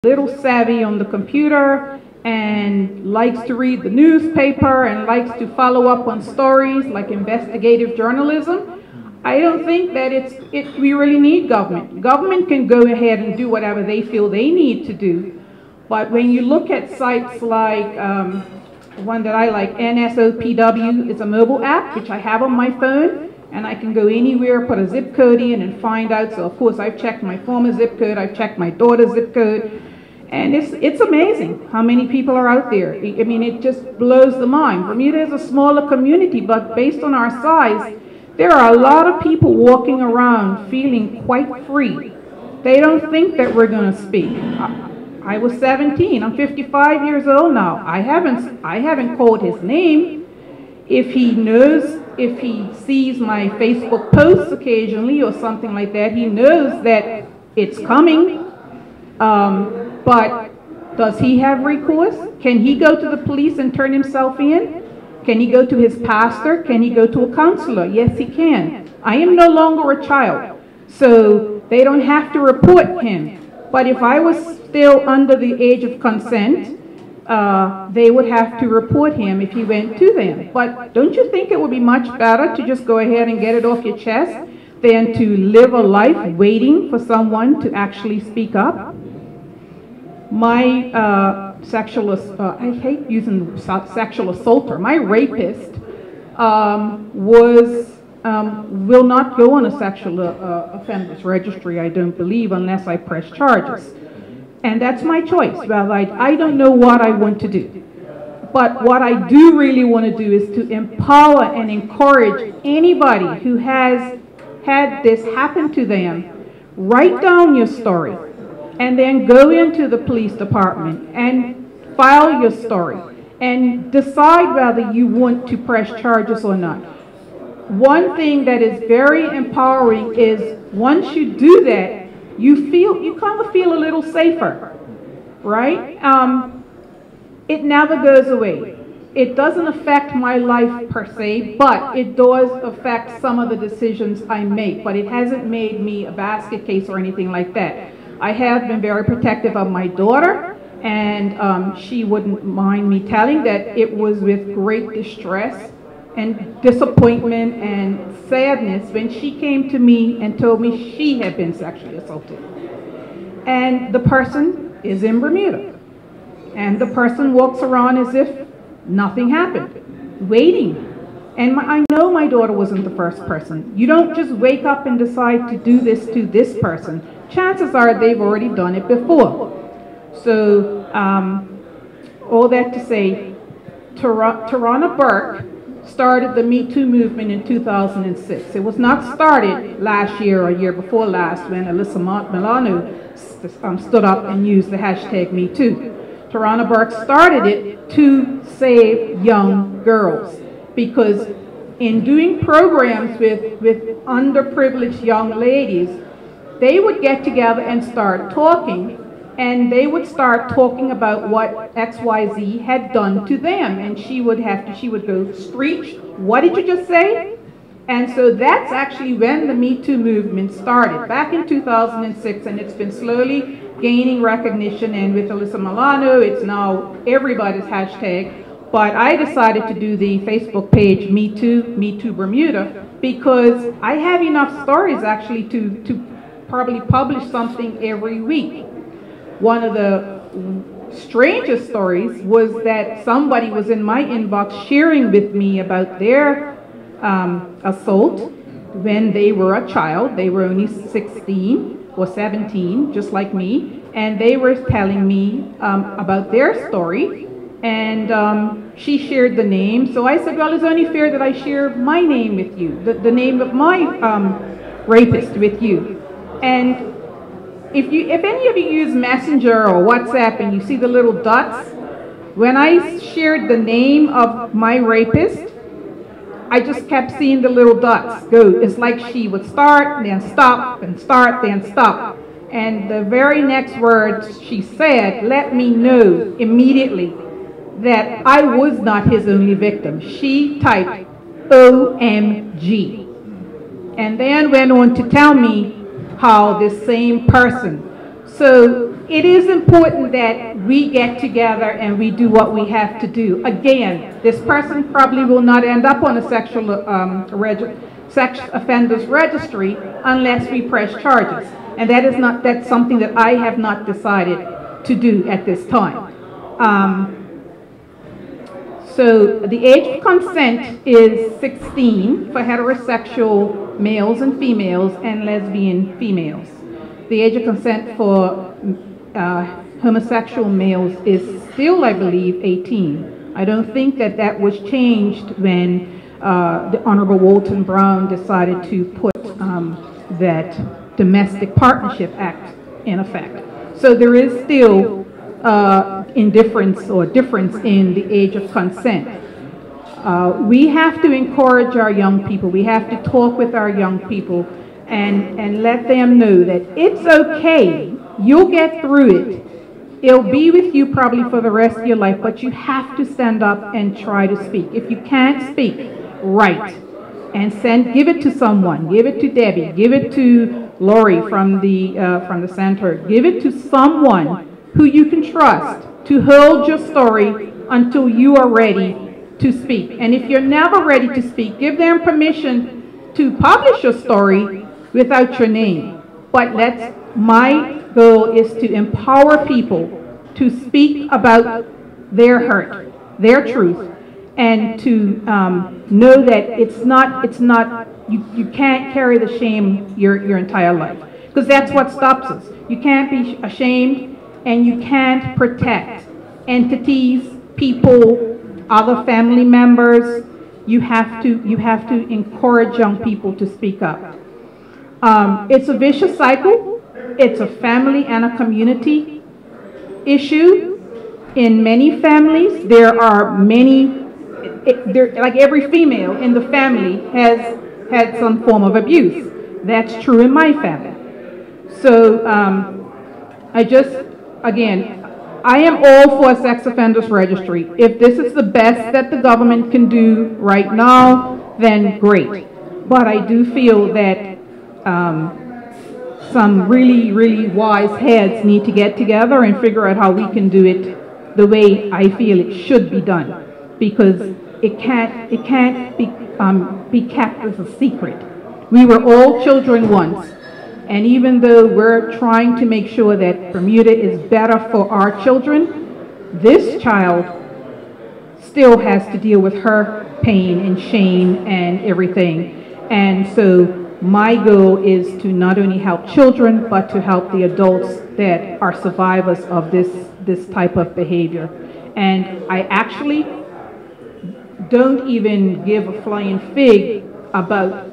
little savvy on the computer and likes to read the newspaper and likes to follow up on stories like investigative journalism, I don't think that we really need government. Government can go ahead and do whatever they feel they need to do. But when you look at sites like one that I like, NSOPW, it's a mobile app which I have on my phone, and I can go anywhere, put a zip code in and find out. So of course I've checked my former zip code, I've checked my daughter's zip code, and it's amazing how many people are out there. I mean, it just blows the mind. Bermuda is a smaller community, but based on our size, there are a lot of people walking around feeling quite free. They don't think that we're going to speak. I was 17. I'm 55 years old now. I haven't called his name. If he knows, if he sees my Facebook posts occasionally or something like that, he knows that it's coming. But does he have recourse? Can he go to the police and turn himself in? Can he go to his pastor? Can he go to a counselor? Yes, he can. I am no longer a child, so they don't have to report him. But if I was still under the age of consent, they would have to report him if he went to them. But don't you think it would be much better to just go ahead and get it off your chest than to live a life waiting for someone to actually speak up? My I hate using sexual assaulter. My rapist will not go on a sexual offenders registry, I don't believe, unless I press charges. And that's my choice. Well, I don't know what I want to do. But what I do really want to do is to empower and encourage anybody who has had this happen to them. Write down your story and then go into the police department and file your story and decide whether you want to press charges or not. One thing that is very empowering is once you do that, you kind of feel a little safer, right? It never goes away. It doesn't affect my life per se, but it does affect some of the decisions I make. But it hasn't made me a basket case or anything like that. I have been very protective of my daughter, and she wouldn't mind me telling that it was with great distress and disappointment and sadness when she came to me and told me she had been sexually assaulted. And the person is in Bermuda. And the person walks around as if nothing happened, waiting. And I know my daughter wasn't the first person. You don't just wake up and decide to do this to this person. Chances are they've already done it before. So all that to say, Tarana Burke started the Me Too movement in 2006. It was not started last year or year before last when Alyssa Milano stood up and used the hashtag Me Too. Tarana Burke started it to save young girls, because in doing programs with underprivileged young ladies, they would get together and start talking, and they would start talking about what XYZ had done to them, and she would go, "Screech, what did you just say?" And so that's actually when the Me Too movement started, back in 2006, and it's been slowly gaining recognition, and with Alyssa Milano, it's now everybody's hashtag. But I decided to do the Facebook page Me Too Bermuda, because I have enough stories actually to probably publish something every week. One of the strangest stories was that somebody was in my inbox sharing with me about their assault when they were a child. They were only 16 or 17, just like me, and they were telling me about their story, and she shared the name. So I said, well, it's only fair that I share my name with you, the name of my rapist with you. And if any of you use Messenger or WhatsApp and you see the little dots, when I shared the name of my rapist, I just kept seeing the little dots go. It's like she would start, then stop, and start, then stop. And the very next words she said let me know immediately that I was not his only victim. She typed OMG, and then went on to tell me how this same person. So it is important that we get together and we do what we have to do. Again, this person probably will not end up on a sex offenders registry unless we press charges. And that's something that I have not decided to do at this time. So the age of consent is 16 for heterosexual males and females and lesbian females. The age of consent for homosexual males is still, I believe, 18. I don't think that was changed when the Honorable Walton Brown decided to put that Domestic Partnership Act in effect. So there is still indifference or difference in the age of consent. We have to encourage our young people. We have to talk with our young people and let them know that it's okay. You'll get through it. It'll be with you probably for the rest of your life, but you have to stand up and try to speak. If you can't speak, write and give it to someone. Give it to Debbie. Give it to Lori from the center. Give it to someone who you can trust to hold your story until you are ready to speak. And if you're never ready to speak, give them permission to publish your story without your name. But my goal is to empower people to speak about their hurt, their truth, and to know that you can't carry the shame your entire life. Because that's what stops us. You can't be ashamed, and you can't protect entities, people, other family members. You have to encourage young people to speak up. It's a vicious cycle. It's a family and a community issue. In many families, there are like every female in the family has had some form of abuse. That's true in my family. So again, I am all for a sex offenders registry. If this is the best that the government can do right now, then great. But I do feel that some really, really wise heads need to get together and figure out how we can do it the way I feel it should be done, because it can't be kept as a secret. We were all children once, and even though we're trying to make sure that Bermuda is better for our children, this child still has to deal with her pain and shame and everything. And so my goal is to not only help children, but to help the adults that are survivors of this type of behavior. And I actually don't even give a flying fig about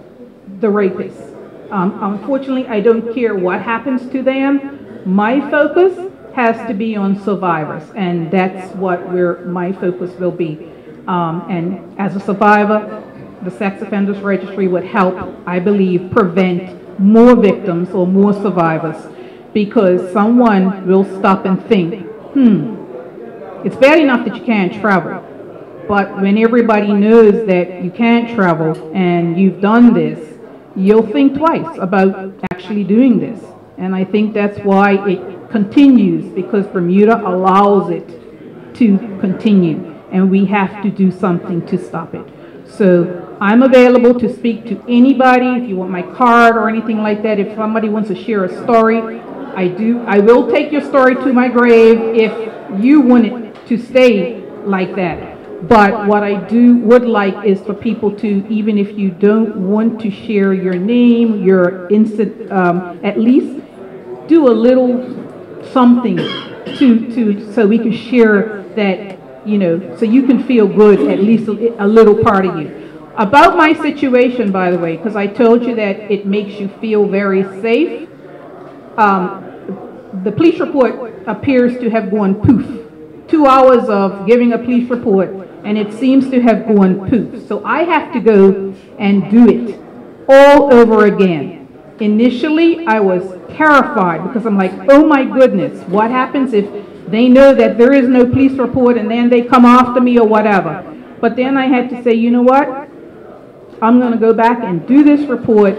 the rapists. Unfortunately, I don't care what happens to them. My focus has to be on survivors, and that's what my focus will be. And as a survivor, the Sex Offenders Registry would help, I believe, prevent more victims or more survivors, because someone will stop and think, it's bad enough that you can't travel, but when everybody knows that you can't travel and you've done this, you'll think twice about actually doing this. And I think that's why it continues, because Bermuda allows it to continue, and we have to do something to stop it. So I'm available to speak to anybody. If you want my card or anything like that, if somebody wants to share a story, I will take your story to my grave if you want it to stay like that. But what I would like is for people to, even if you don't want to share your name, your instant, at least do a little something so we can share that, so you can feel good, at least a little part of you. About my situation, by the way, because I told you that it makes you feel very safe, the police report appears to have gone poof. 2 hours of giving a police report, and it seems to have gone poof. So I have to go and do it all over again. Initially, I was terrified, because I'm like, oh my goodness, what happens if they know that there is no police report and then they come after me or whatever? But then I had to say, you know what? I'm going to go back and do this report,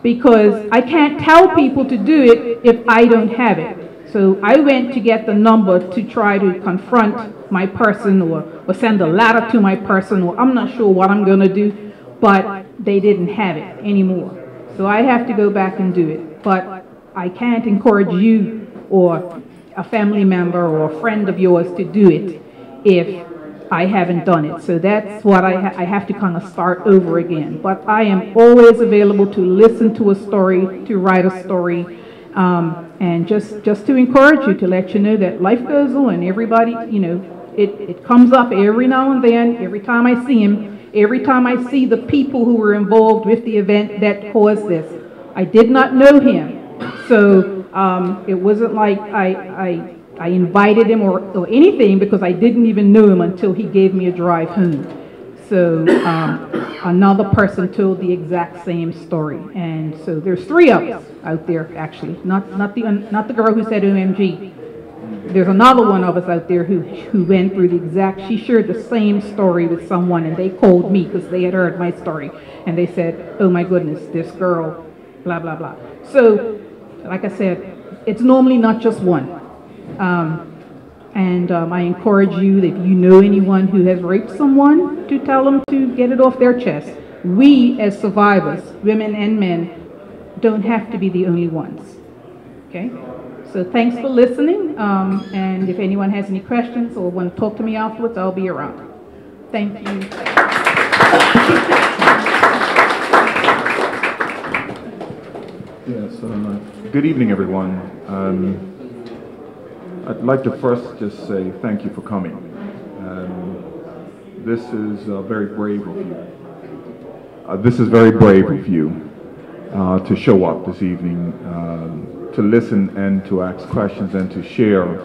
because I can't tell people to do it if I don't have it. So I went to get the number to try to confront my person or send a letter to my person, or I'm not sure what I'm going to do, but they didn't have it anymore. So I have to go back and do it. But I can't encourage you or a family member or a friend of yours to do it if I haven't done it. So that's what I have to kind of start over again. But I am always available to listen to a story, to write a story, and just to encourage you, to let you know that life goes on. Everybody, you know, it comes up every now and then, every time I see him, every time I see the people who were involved with the event that caused this. I did not know him, so it wasn't like I invited him or anything, because I didn't even know him until he gave me a drive home. So another person told the exact same story, and so there's 3 of us out there actually, not the girl who said OMG. There's another one of us out there who went through the exact. She shared the same story with someone, and they called me because they had heard my story, and they said, "Oh my goodness, this girl, blah blah blah." So, like I said, it's normally not just one. I encourage you, if you know anyone who has raped someone, to tell them to get it off their chest. We, as survivors, women and men, don't have to be the only ones. Okay? So thanks for listening, and if anyone has any questions or want to talk to me afterwards, I'll be around. Thank you. Yes, good evening, everyone. I'd like to first just say thank you for coming. This is very brave of you. This is very brave of you to show up this evening, to listen and to ask questions and to share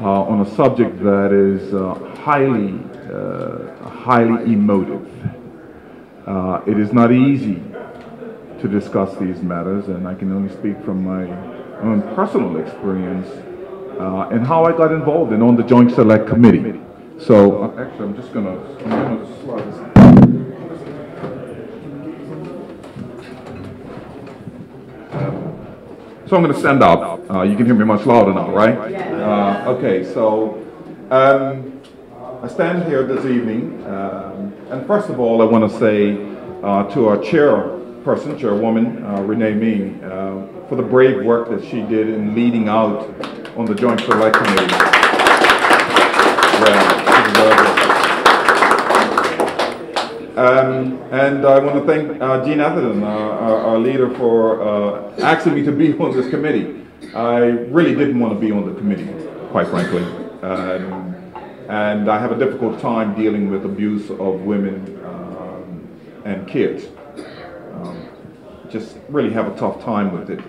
on a subject that is highly emotive. It is not easy to discuss these matters, and I can only speak from my own personal experience and how I got involved and on the Joint Select Committee. So actually, I'm going to slide this. So I'm going to stand up. You can hear me much louder now, right? Okay, so I stand here this evening, and first of all, I want to say to our chairwoman, Renee Ming, for the brave work that she did in leading out on the Joint Select Committee. And I want to thank Jean Atherton, our leader, for asking me to be on this committee. I really didn't want to be on the committee, quite frankly. And I have a difficult time dealing with abuse of women and kids. Just really have a tough time with it.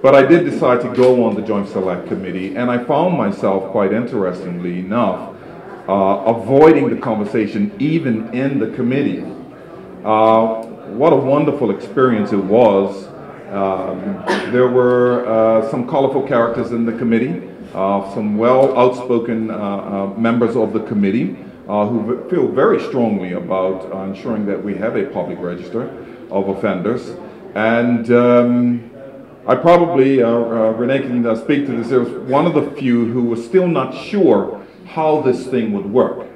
But I did decide to go on the Joint Select Committee, and I found myself, quite interestingly enough, avoiding the conversation even in the committee. What a wonderful experience it was. There were some colorful characters in the committee, some outspoken members of the committee who feel very strongly about ensuring that we have a public register of offenders. And I probably, Renee can speak to this, there was one of the few who was still not sure how this thing would work,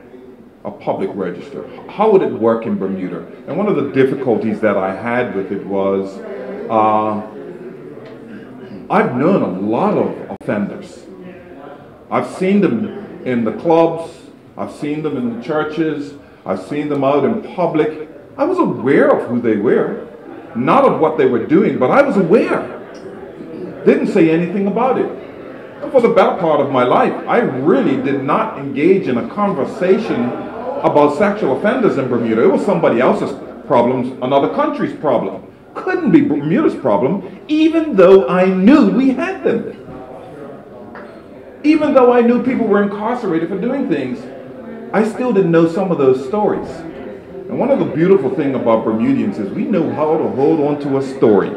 a public register. How would it work in Bermuda? And one of the difficulties that I had with it was, I've known a lot of offenders. I've seen them in the clubs, I've seen them in the churches, I've seen them out in public. I was aware of who they were, not of what they were doing, but I was aware. Didn't say anything about it. And for the better part of my life, I really did not engage in a conversation about sexual offenders in Bermuda. It was somebody else's problems, another country's problem. Couldn't be Bermuda's problem, even though I knew we had them. Even though I knew people were incarcerated for doing things, I still didn't know some of those stories. And one of the beautiful things about Bermudians is we know how to hold on to a story,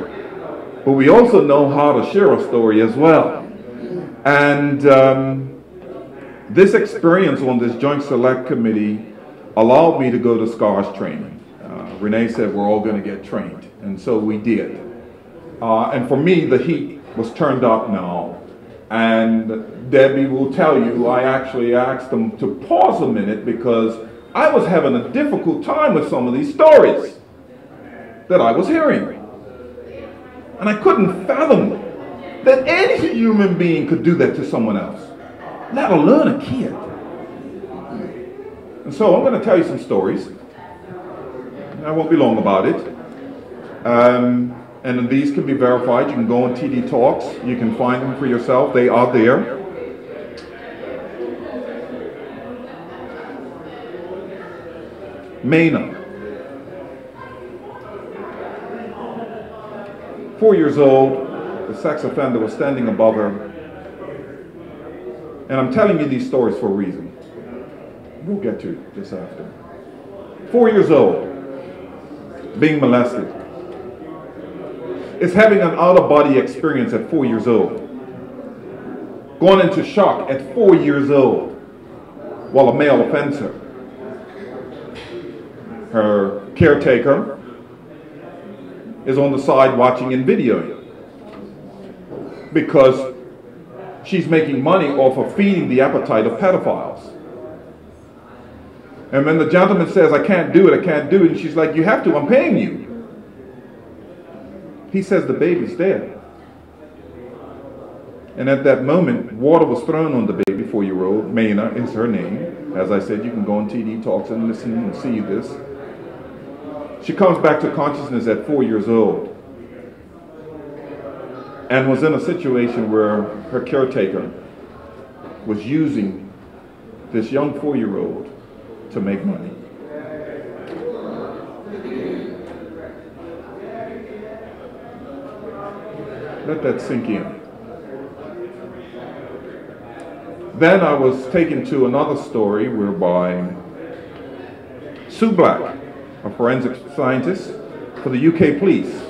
but we also know how to share a story as well. And this experience on this Joint Select Committee allowed me to go to SCARS training. Renee said we're all going to get trained, and so we did. And for me, the heat was turned up now, And Debbie will tell you, I actually asked them to pause a minute because I was having a difficult time with some of these stories that I was hearing. And I couldn't fathom that any human being could do that to someone else, let alone a kid. And so I'm going to tell you some stories. I won't be long about it. And these can be verified. You can go on TD Talks. You can find them for yourself. They are there. Maina, 4 years old, the sex offender was standing above her. And I'm telling you these stories for a reason. We'll get to it this after. 4 years old, being molested. Is having an out-of-body experience at 4 years old. Going into shock at 4 years old while a male offends her. Her caretaker is on the side watching and videoing because she's making money off of feeding the appetite of pedophiles. And when the gentleman says, I can't do it, and she's like, you have to, I'm paying you. He says the baby's dead. And at that moment, water was thrown on the baby, 4-year-old. Maina is her name. As I said, you can go on TD Talks and listen and see this. She comes back to consciousness at 4 years old and was in a situation where her caretaker was using this young 4-year-old to make money. Let that sink in. Then I was taken to another story whereby Sue Black, a forensic scientist for the UK police,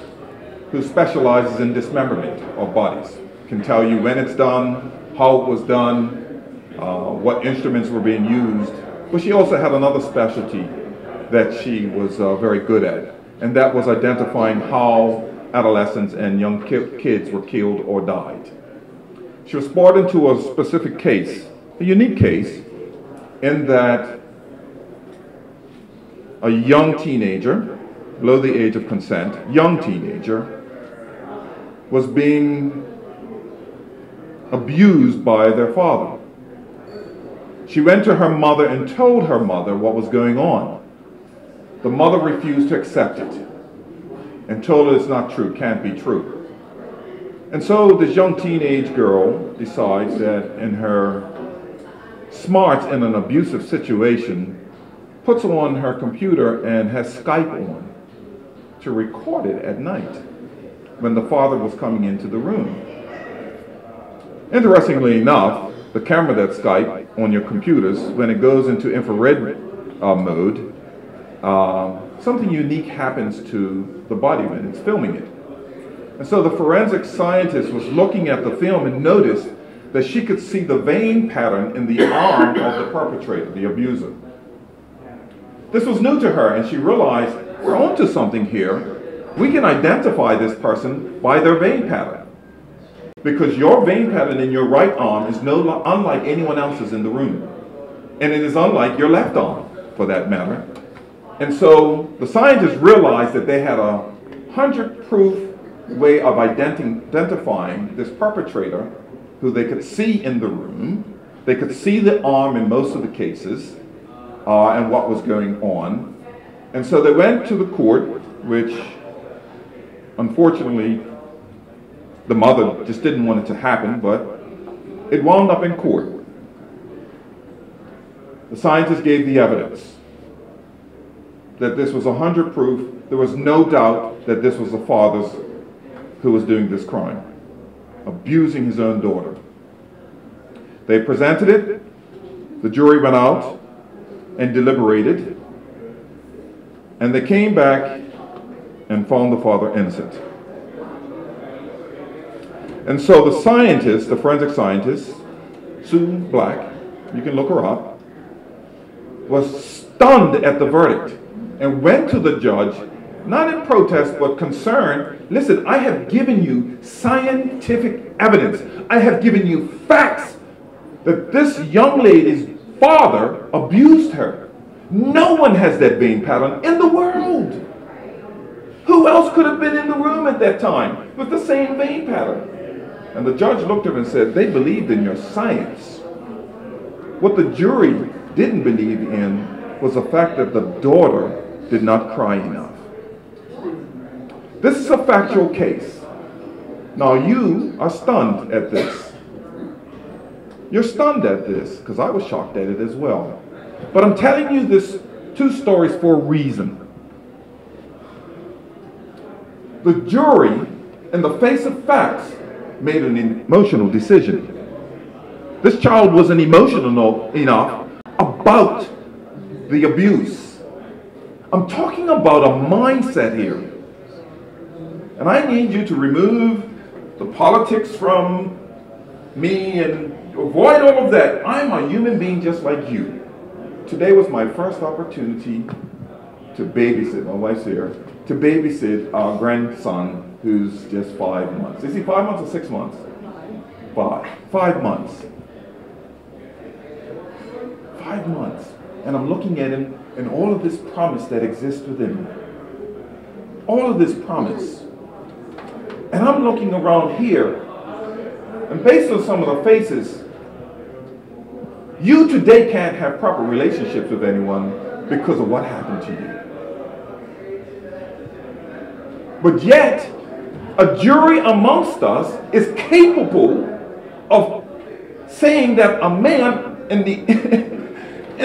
who specializes in dismemberment of bodies, can tell you when it's done, how it was done, what instruments were being used. But she also had another specialty that she was very good at, and that was identifying how adolescents and young kids were killed or died. She was brought into a specific case, a unique case, in that a young teenager, below the age of consent, young teenager, was being abused by their father. She went to her mother and told her mother what was going on. The mother refused to accept it and told her it's not true, can't be true. And so this young teenage girl decides that in her smarts in an abusive situation, puts on her computer and has Skype on to record it at night when the father was coming into the room. Interestingly enough, the camera that's Skype on your computers, when it goes into infrared mode, something unique happens to the body when it's filming it. And so the forensic scientist was looking at the film and noticed that she could see the vein pattern in the arm of the perpetrator, the abuser. This was new to her, and she realized, we're onto something here. We can identify this person by their vein pattern. Because your vein pattern in your right arm is unlike anyone else's in the room. And it is unlike your left arm, for that matter. And so the scientists realized that they had a 100-proof way of identifying this perpetrator who they could see in the room. They could see the arm in most of the cases and what was going on. And so they went to the court, which unfortunately the mother just didn't want it to happen, but it wound up in court. The scientists gave the evidence that this was 100 proof. There was no doubt that this was the father's who was doing this crime, abusing his own daughter. They presented it, the jury went out and deliberated, and they came back and found the father innocent. And so the scientist, the forensic scientist, Sue Black, you can look her up, was stunned at the verdict and went to the judge, not in protest, but concern. Listen, I have given you scientific evidence. I have given you facts that this young lady's father abused her. No one has that vein pattern in the world. Who else could have been in the room at that time with the same vein pattern? And the judge looked at him and said, they believed in your science. What the jury didn't believe in was the fact that the daughter did not cry enough. This is a factual case. Now you are stunned at this. You're stunned at this, because I was shocked at it as well. But I'm telling you this two stories for a reason. The jury, in the face of facts, made an emotional decision. This child wasn't emotional enough about the abuse. I'm talking about a mindset here. And I need you to remove the politics from me and avoid all of that. I'm a human being just like you. Today was my first opportunity to babysit, my wife's here, to babysit our grandson who's just 5 months. Is he 5 months or 6 months? 5 months. 5 months. And I'm looking at him and all of this promise that exists within him. All of this promise. And I'm looking around here, and based on some of the faces, you today can't have proper relationships with anyone because of what happened to you. But yet, a jury amongst us is capable of saying that a man in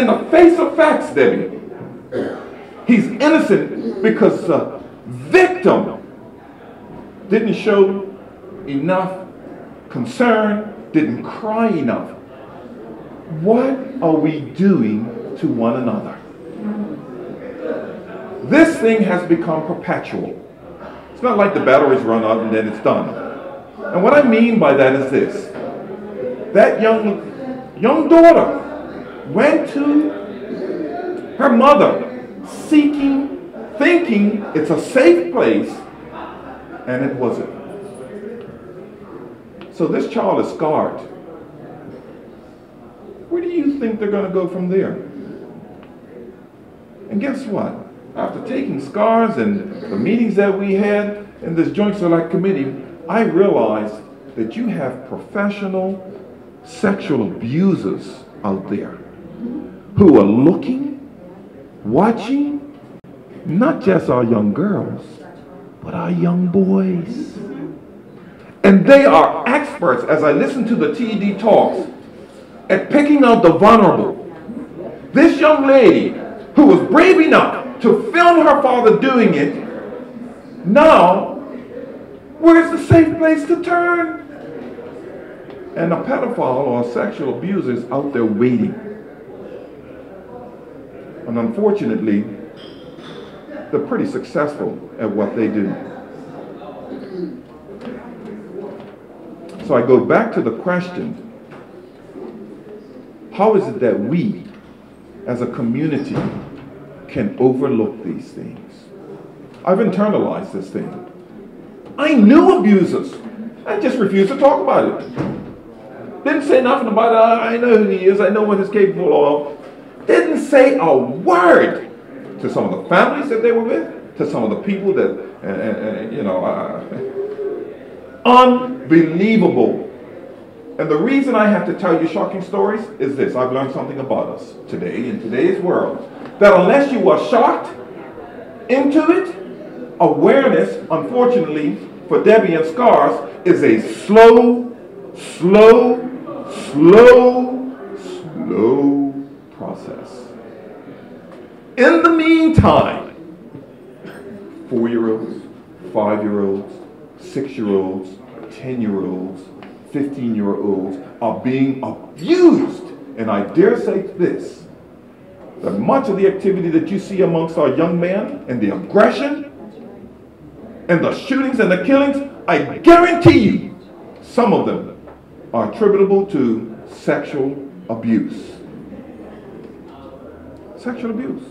the face of facts, Debbie, he's innocent because the victim didn't show enough concern, didn't cry enough. What are we doing to one another? This thing has become perpetual. It's not like the batteries run out and then it's done. And what I mean by that is this. That young daughter went to her mother seeking, thinking it's a safe place, and it wasn't. So this child is scarred. Where do you think they're going to go from there? And guess what? After taking scars and the meetings that we had in this Joint Select Committee, I realized that you have professional sexual abusers out there who are looking, watching, not just our young girls, but our young boys. And they are experts, as I listen to the TED talks, at picking out the vulnerable. This young lady who was brave enough to film her father doing it, now, where's the safe place to turn? And a pedophile or a sexual abuser is out there waiting. And unfortunately, they're pretty successful at what they do. So I go back to the question, how is it that we, as a community, can overlook these things? I've internalized this thing. I knew abusers. I just refused to talk about it. Didn't say nothing about it. I know who he is. I know what he's capable of. Didn't say a word to some of the families that they were with, to some of the people that, unbelievable. And the reason I have to tell you shocking stories is this. I've learned something about us today, in today's world, that unless you are shocked into it, awareness, unfortunately, for Debbie and Scars, is a slow process. In the meantime, 4-year-olds, 5-year-olds, 6-year-olds, 10-year-olds, 15-year-olds are being abused. And I dare say this, that much of the activity that you see amongst our young men and the aggression and the shootings and the killings, I guarantee you, some of them are attributable to sexual abuse. Sexual abuse.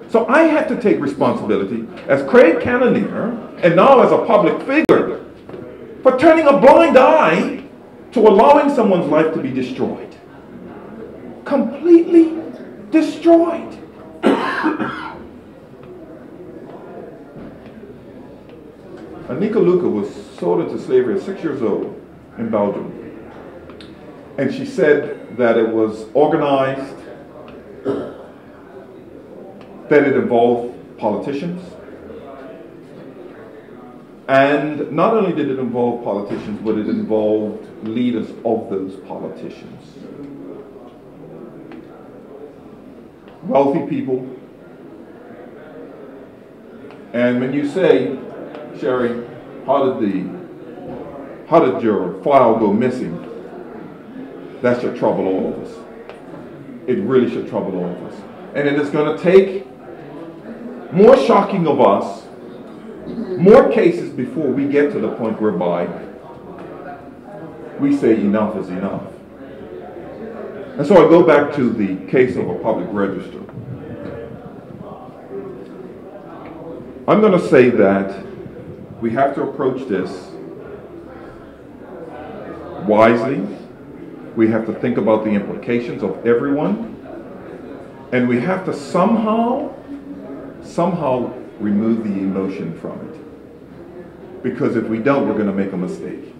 So I had to take responsibility as Craig Cannoneer and now as a public figure for turning a blind eye to allowing someone's life to be destroyed. Completely destroyed. Anika Luka was sold into slavery at 6 years old in Belgium. And she said that it was organized, that it involved politicians. And not only did it involve politicians, but it involved leaders of those politicians. Wealthy people. And when you say, Sherry, how did your file go missing? That should trouble all of us. It really should trouble all of us. And it is going to take more shocking of us, more cases before we get to the point whereby we say enough is enough. And so I go back to the case of a public register. I'm going to say that we have to approach this wisely. We have to think about the implications of everyone. And we have to somehow remove the emotion from it. Because if we don't, we're going to make a mistake.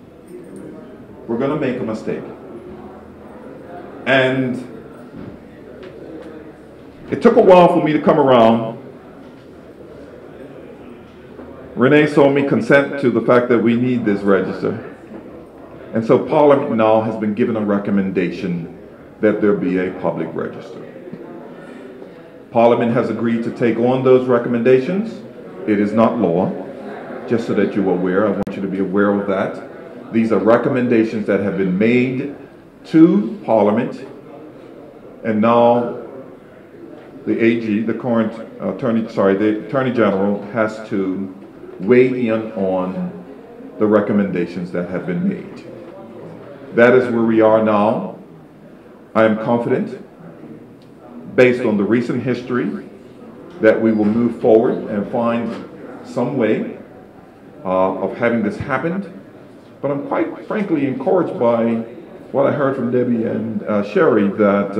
We're going to make a mistake. And it took a while for me to come around. Renee saw me consent to the fact that we need this register. And so Parliament now has been given a recommendation that there be a public register. Parliament has agreed to take on those recommendations. It is not law, just so that you're aware. I want you to be aware of that. These are recommendations that have been made to Parliament, and now the AG, the current the Attorney General, has to weigh in on the recommendations that have been made. That is where we are now. I am confident, based on the recent history, that we will move forward and find some way of having this happen. But I'm quite frankly encouraged by what I heard from Debbie and Sherry, that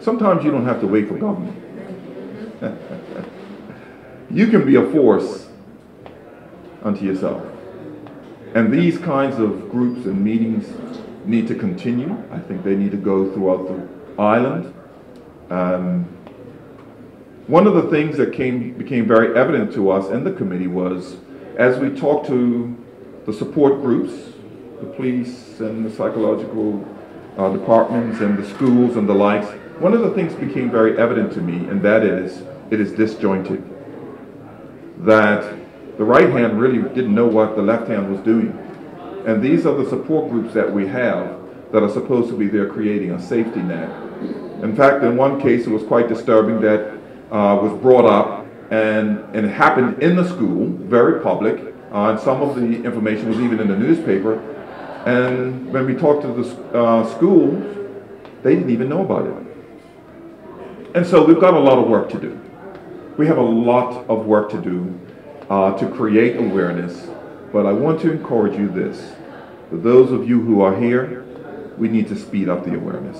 sometimes you don't have to wait for government. You can be a force unto yourself. And these kinds of groups and meetings need to continue. I think they need to go throughout the island. One of the things that became very evident to us in the committee was, as we talked to the support groups, the police and the psychological departments and the schools and the likes, one of the things became very evident to me, and that is, it is disjointed. That the right hand really didn't know what the left hand was doing. And these are the support groups that we have that are supposed to be there creating a safety net. In fact, in one case, it was quite disturbing that was brought up, and it happened in the school, very public, and some of the information was even in the newspaper. And when we talked to the school, they didn't even know about it. And so we've got a lot of work to do. We have a lot of work to do to create awareness, but I want to encourage you this. For those of you who are here, we need to speed up the awareness.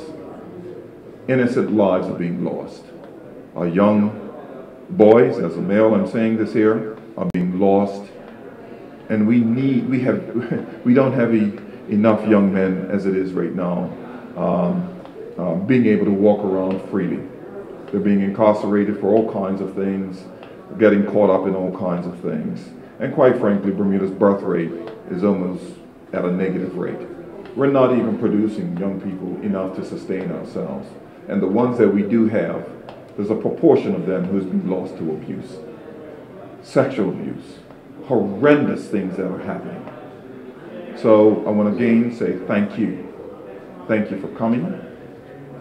Innocent lives are being lost. Our young boys, as a male I'm saying this here, are being lost. And we don't have enough young men as it is right now being able to walk around freely. They're being incarcerated for all kinds of things, getting caught up in all kinds of things. And quite frankly, Bermuda's birth rate is almost at a negative rate. We're not even producing young people enough to sustain ourselves. And the ones that we do have, there's a proportion of them who's been lost to abuse, sexual abuse, horrendous things that are happening. So I want to again say thank you. Thank you for coming.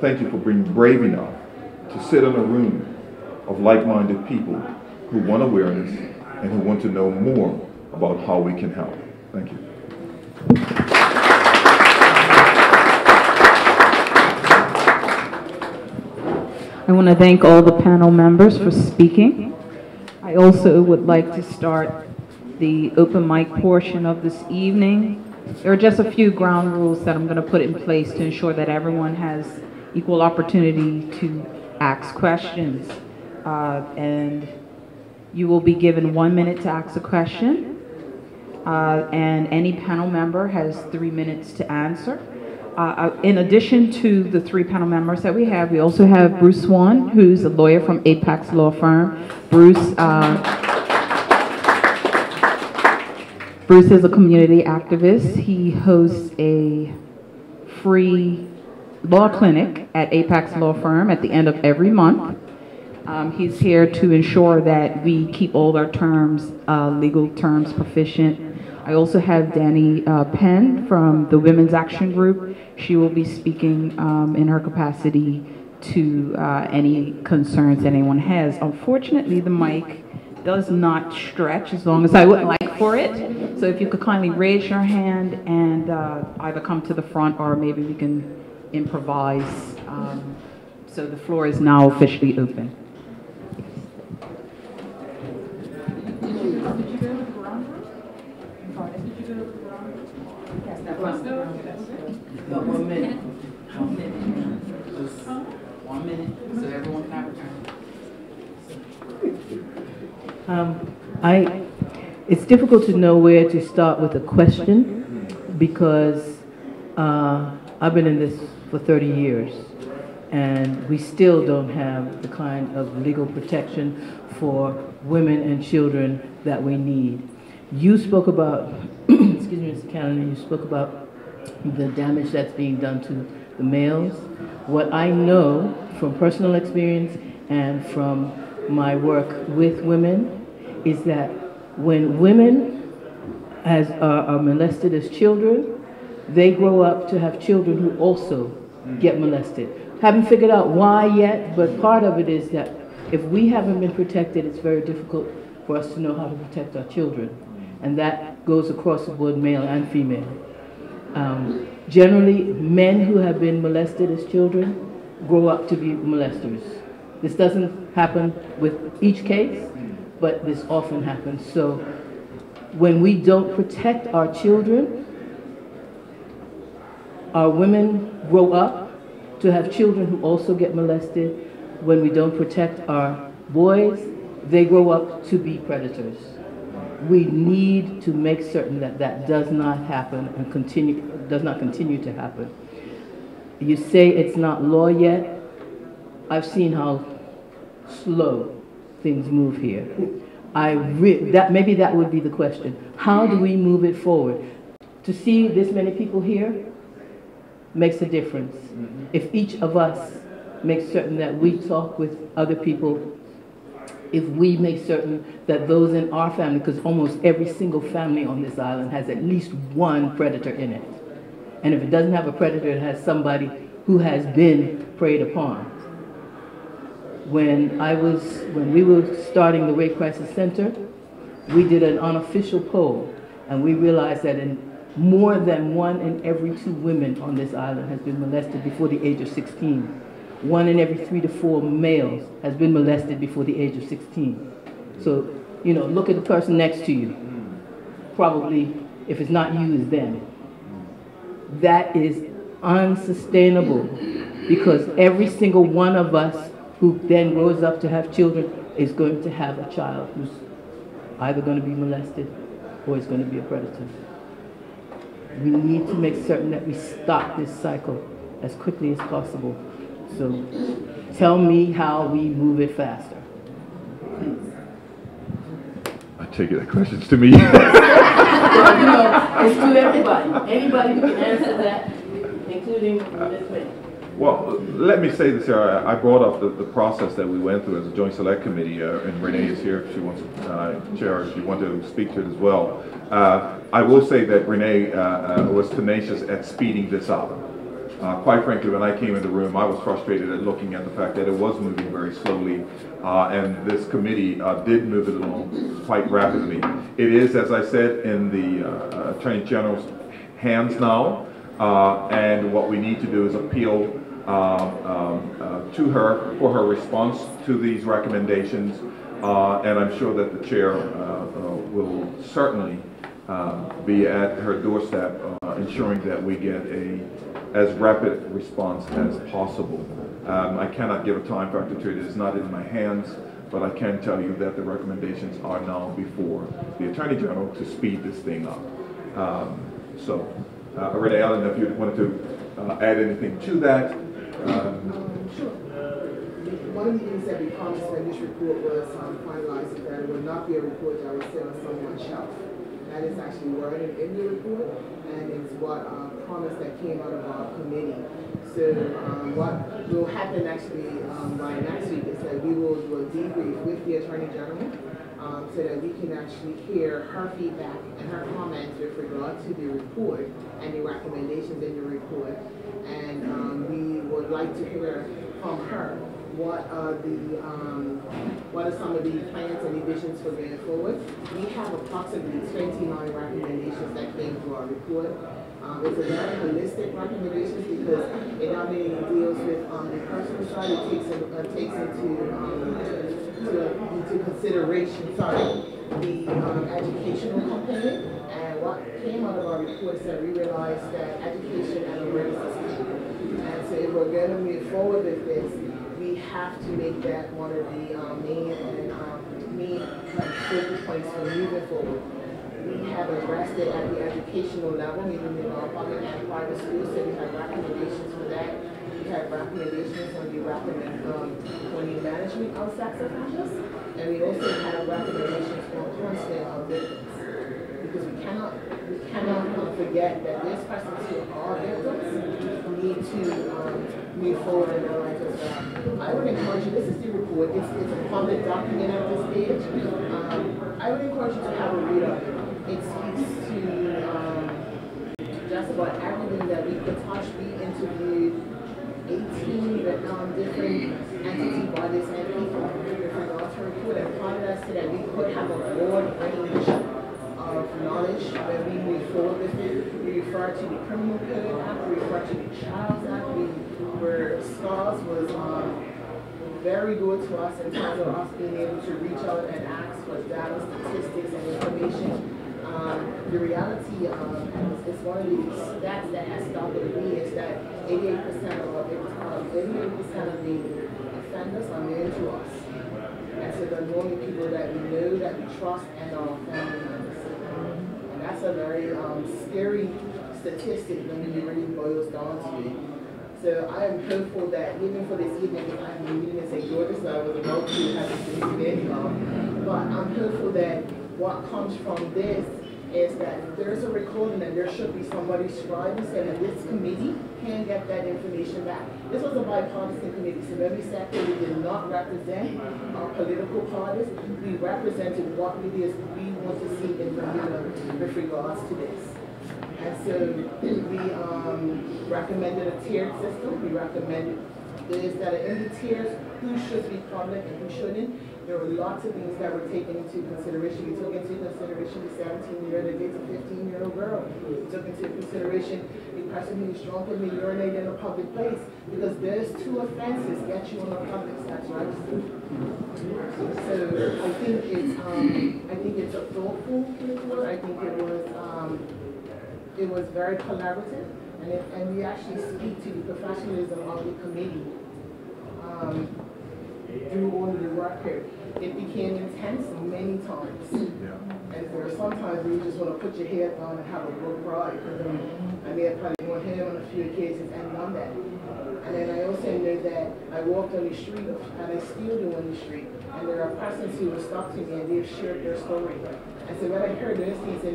Thank you for being brave enough to sit in a room of like-minded people who want awareness and who want to know more about how we can help. Thank you. I want to thank all the panel members for speaking. I also would like to start the open mic portion of this evening There are just a few ground rules that I'm going to put in place to ensure that everyone has equal opportunity to ask questions. And you will be given 1 minute to ask a question, and any panel member has 3 minutes to answer. In addition to the 3 panel members that we have, we also have Bruce Swan, who's a lawyer from Apex Law Firm. Bruce is a community activist. He hosts a free law clinic at Apex Law Firm at the end of every month. He's here to ensure that we keep all our terms, legal terms, proficient. I also have Danny Penn from the Women's Action Group. She will be speaking in her capacity to any concerns that anyone has. Unfortunately, the mic does not stretch as long as I would like for it. So if you could kindly raise your hand and either come to the front or maybe we can improvise. So the floor is now officially open. About 1 minute. 1 minute. Just 1 minute, so everyone can have a turn. It's difficult to know where to start with a question because I've been in this for 30 years and we still don't have the kind of legal protection for women and children that we need. You spoke about, excuse me, Mr. Callahan, you spoke about the damage that's being done to the males. What I know from personal experience and from my work with women is that when women are molested as children, they grow up to have children who also get molested. Haven't figured out why yet, but part of it is that if we haven't been protected, it's very difficult for us to know how to protect our children. And that goes across the board, male and female. Generally, men who have been molested as children grow up to be molesters. This doesn't happen with each case, but this often happens. So when we don't protect our children, our women grow up to have children who also get molested. When we don't protect our boys, they grow up to be predators. We need to make certain that that does not happen and does not continue to happen. You say it's not law yet. I've seen how slow things move here. Maybe that would be the question. How do we move it forward? To see this many people here makes a difference. If each of us makes certain that we talk with other people, if we make certain that those in our family, because almost every single family on this island has at least one predator in it. And if it doesn't have a predator, it has somebody who has been preyed upon. When we were starting the Rape Crisis Center, we did an unofficial poll, and we realized that more than 1 in every 2 women on this island has been molested before the age of 16. 1 in every 3 to 4 males has been molested before the age of 16. So, look at the person next to you. Probably, if it's not you, it's them. That is unsustainable because every single one of us who then grows up to have children is going to have a child who's either going to be molested or is going to be a predator. We need to make certain that we stop this cycle as quickly as possible. So tell me how we move it faster. I take it that question's to me. Well, it's to everybody. Anybody who can answer that, including Ms. May. Well, let me say this here. I brought up the process that we went through as a Joint Select Committee, and Renee is here if she wants to chair, if she wants to speak to it as well. I will say that Renee was tenacious at speeding this up. Quite frankly, when I came in the room, I was frustrated at looking at the fact that it was moving very slowly, and this committee did move it along quite rapidly. It is, as I said, in the Attorney General's hands now, and what we need to do is appeal to her for her response to these recommendations, and I'm sure that the chair will certainly be at her doorstep, ensuring that we get as rapid response as possible. I cannot give a time factor to it. It is not in my hands, but I can tell you that the recommendations are now before the Attorney General to speed this thing up. Renee, I don't know if you wanted to add anything to that. Sure. One of the things that we promised when this report was finalized is that it would not be a report that would sit on someone's shelf. That is actually worded in the report, and it's what promise that came out of our committee. So what will happen actually by next week is that we will do a debrief with the Attorney General so that we can actually hear her feedback and her comments with regard to the report and the recommendations in the report. And we would like to hear from her what are some of the plans and the visions for going forward. We have approximately 29 recommendations that came through our report. It's a very holistic recommendations because it not only deals with the personal side, it takes into consideration, the educational component. And what came out of our report is that we realized that education and awareness is key. And so if we're going to move forward with this, we have to make that one of the main focal points for moving forward. We have addressed it at the educational level, even in our public and private schools, so we have recommendations for that. We have recommendations on the management of sex offenders, and we also have recommendations for counseling of victims. Because we cannot forget that these persons who are victims need to move forward in their life as well. I would encourage you, this is the report, it's a public document at this stage. I would encourage you to have a read of it. It speaks to just about everything that we could touch. We interviewed 18 different entity bodies and people with regard to report, and part of that so that we could have a broad range of knowledge when we move forward with it. We refer to the Criminal Code Act, we refer to the Child Act, where SCARS was very good to us in terms of us being able to reach out and ask for data, statistics, and information. The reality is one of the stats that has started me is that 88% of the offenders are known to us. And so they're normally people that we know, that we trust, and are family members. And that's a very scary statistic when it really boils down to it. So I am hopeful that even for this evening, because I have a meeting in St. George's, so I was about to have this meeting, but I'm hopeful that what comes from this is that there's a recording and there should be somebody scribing saying that this committee can get that information back. This was a bipartisan committee, so when we said that we did not represent our political parties, we represented what it is we want to see in Bermuda with regards to this. And so we recommended a tiered system. We recommended those that are in the tiers, who should be public and who shouldn't. There were lots of things that were taken into consideration. We took into consideration the 17-year-old against a 15-year-old girl. We took into consideration the person who was drunk and urinated in a public place, because those two offenses get you on a public sex register. So I think it's a thoughtful report. I think it was very collaborative, and we actually speak to the professionalism of the committee. Through all of the work here, it became intense many times. Yeah. And there are sometimes where you just want to put your head down and have a good cry. I may have probably gone home on a few occasions and done that. And then I also know that I walked on the street, and I still do on the street, and there are persons who have stopped to me and they've shared their story. And so when I heard those things, it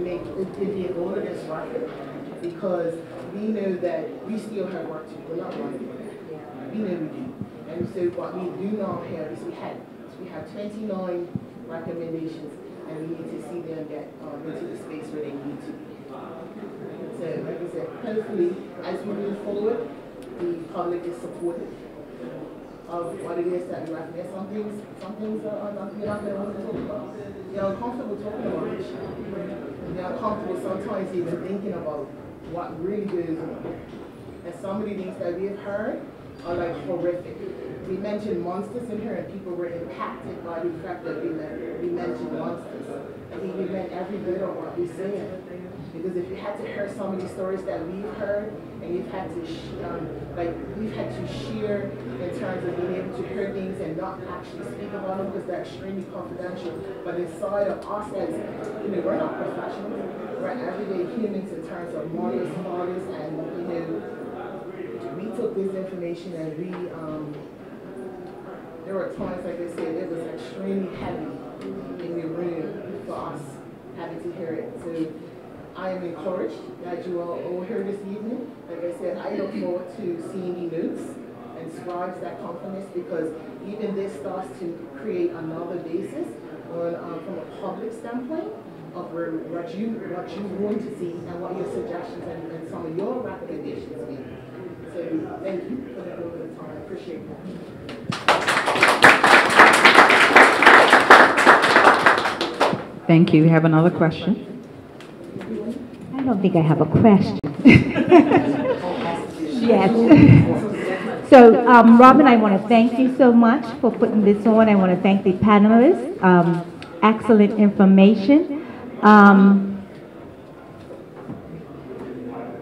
did all of this right, because we know that we still have work to do. We're not running for that. We know we do. And so what we do now have is we have 29 recommendations, and we need to see them get into the space where they need to be. So like I said, hopefully as we move forward, the public is supportive of what it is that we recommend. Some things are not going to want to talk about. They're uncomfortable talking about this. They're uncomfortable sometimes even thinking about what really goes on. And some of the things that we have heard are like horrific. we mentioned monsters in here, and people were impacted by the fact that we mentioned monsters. I think we meant every bit of what we said. Because if you had to hear some of the stories that we've heard, and you've had to, we've had to share in terms of being able to hear things and not actually speak about them because they're extremely confidential. But inside of us, as we're not professionals, we're everyday humans in terms of mothers, fathers, and we took this information and there were times, like I said, it was extremely heavy in the room for us having to hear it. So I am encouraged that you are all here this evening. Like I said, I look forward to seeing the notes and scribes that come from this, because even this starts to create another basis on, from a public standpoint of what you want to see and what your suggestions and some of your recommendations be. So thank you for that over the time. I appreciate that. Thank you. We have another question. I don't think I have a question. Yes. So, Robin, I want to thank you so much for putting this on. I want to thank the panelists. Excellent information.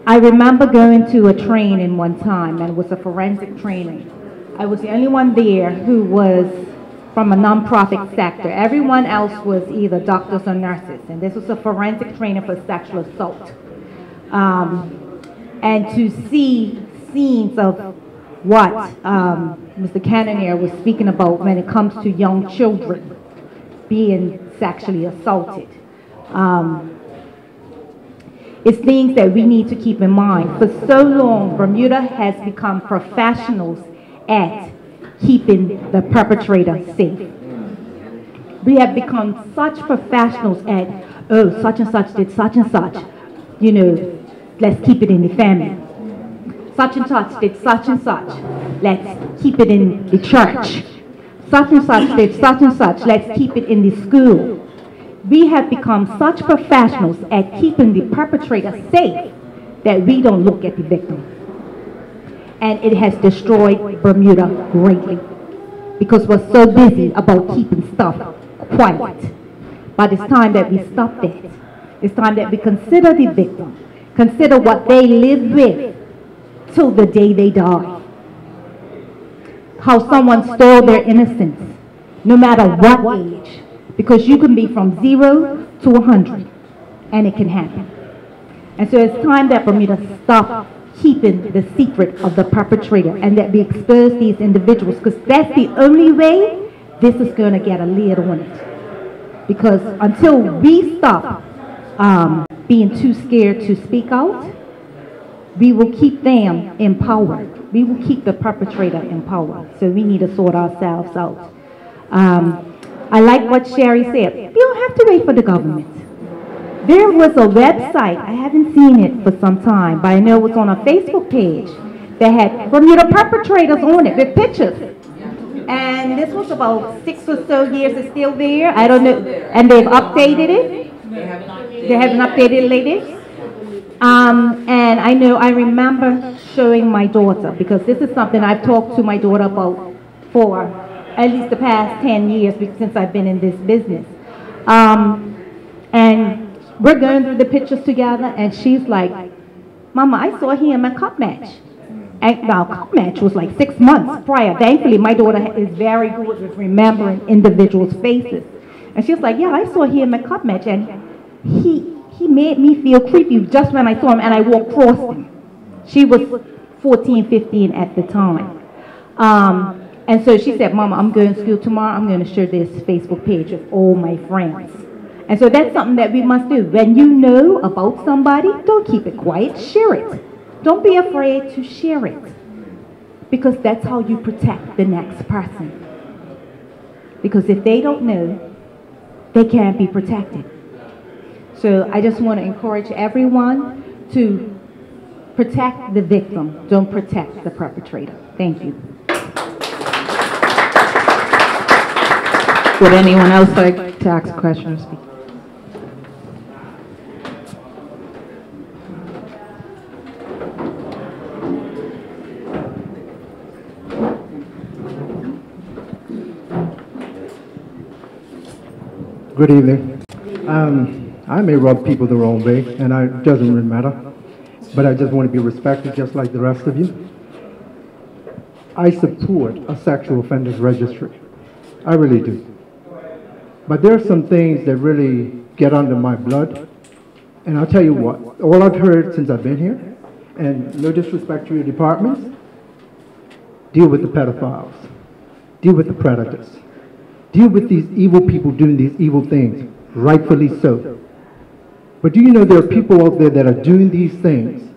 I remember going to a training one time, and it was a forensic training. I was the only one there who was from a nonprofit sector. Everyone else was either doctors or nurses, and this was a forensic training for sexual assault. And to see scenes of what Mr. Cannonier was speaking about when it comes to young children being sexually assaulted. It's things that we need to keep in mind. For so long, Bermuda has become professionals at keeping the perpetrator safe. We have become such professionals at, oh, such and such did such and such, let's keep it in the family. Such and such did such and such, let's keep it in the church. Such and such did such and such, let's keep it in the school. We have become such professionals at keeping the perpetrator safe that we don't look at the victim. And it has destroyed Bermuda greatly because we're so busy about keeping stuff quiet. But it's time that we stop that. It's time that we consider the victim, consider what they live with till the day they die. How someone stole their innocence, no matter what age, because you can be from 0 to 100, and it can happen. And so it's time that Bermuda stop keeping the secret of the perpetrator and that we expose these individuals, because that's the only way this is going to get a lid on it. Because until we stop being too scared to speak out, we will keep them in power. We will keep the perpetrator in power. So we need to sort ourselves out. I like what Sherry said. You don't have to wait for the government. There was a website, I haven't seen it for some time, but I know it was on a Facebook page that had Bermuda perpetrators on it with pictures. And this was about 6 or so years. It's still there. I don't know. And they've updated it. They haven't updated it lately. And I remember showing my daughter, because this is something I've talked to my daughter about for at least the past 10 years since I've been in this business. And we're going through the pictures together, and she's like, Mama, I saw him at Cup Match. And now, Cup Match was like 6 months prior. Thankfully, my daughter is very good with remembering individuals' faces. And she's like, yeah, I saw him at Cup Match, and he made me feel creepy just when I saw him, and I walked past him. She was 14, 15 at the time. And so she said, Mama, I'm going to school tomorrow. I'm going to share this Facebook page with all my friends. And so that's something that we must do. When you know about somebody, don't keep it quiet. Share it. Don't be afraid to share it. Because that's how you protect the next person. Because if they don't know, they can't be protected. So I just want to encourage everyone to protect the victim. Don't protect the perpetrator. Thank you. Would anyone else like to ask a question or speak? Good evening. I may rub people the wrong way, and it doesn't really matter, but I just want to be respected just like the rest of you. I support a sexual offenders registry. I really do. But there are some things that really get under my blood, and I'll tell you what, all I've heard since I've been here, and no disrespect to your departments, deal with the pedophiles, deal with the predators, deal with these evil people doing these evil things, rightfully so. But do you know there are people out there that are doing these things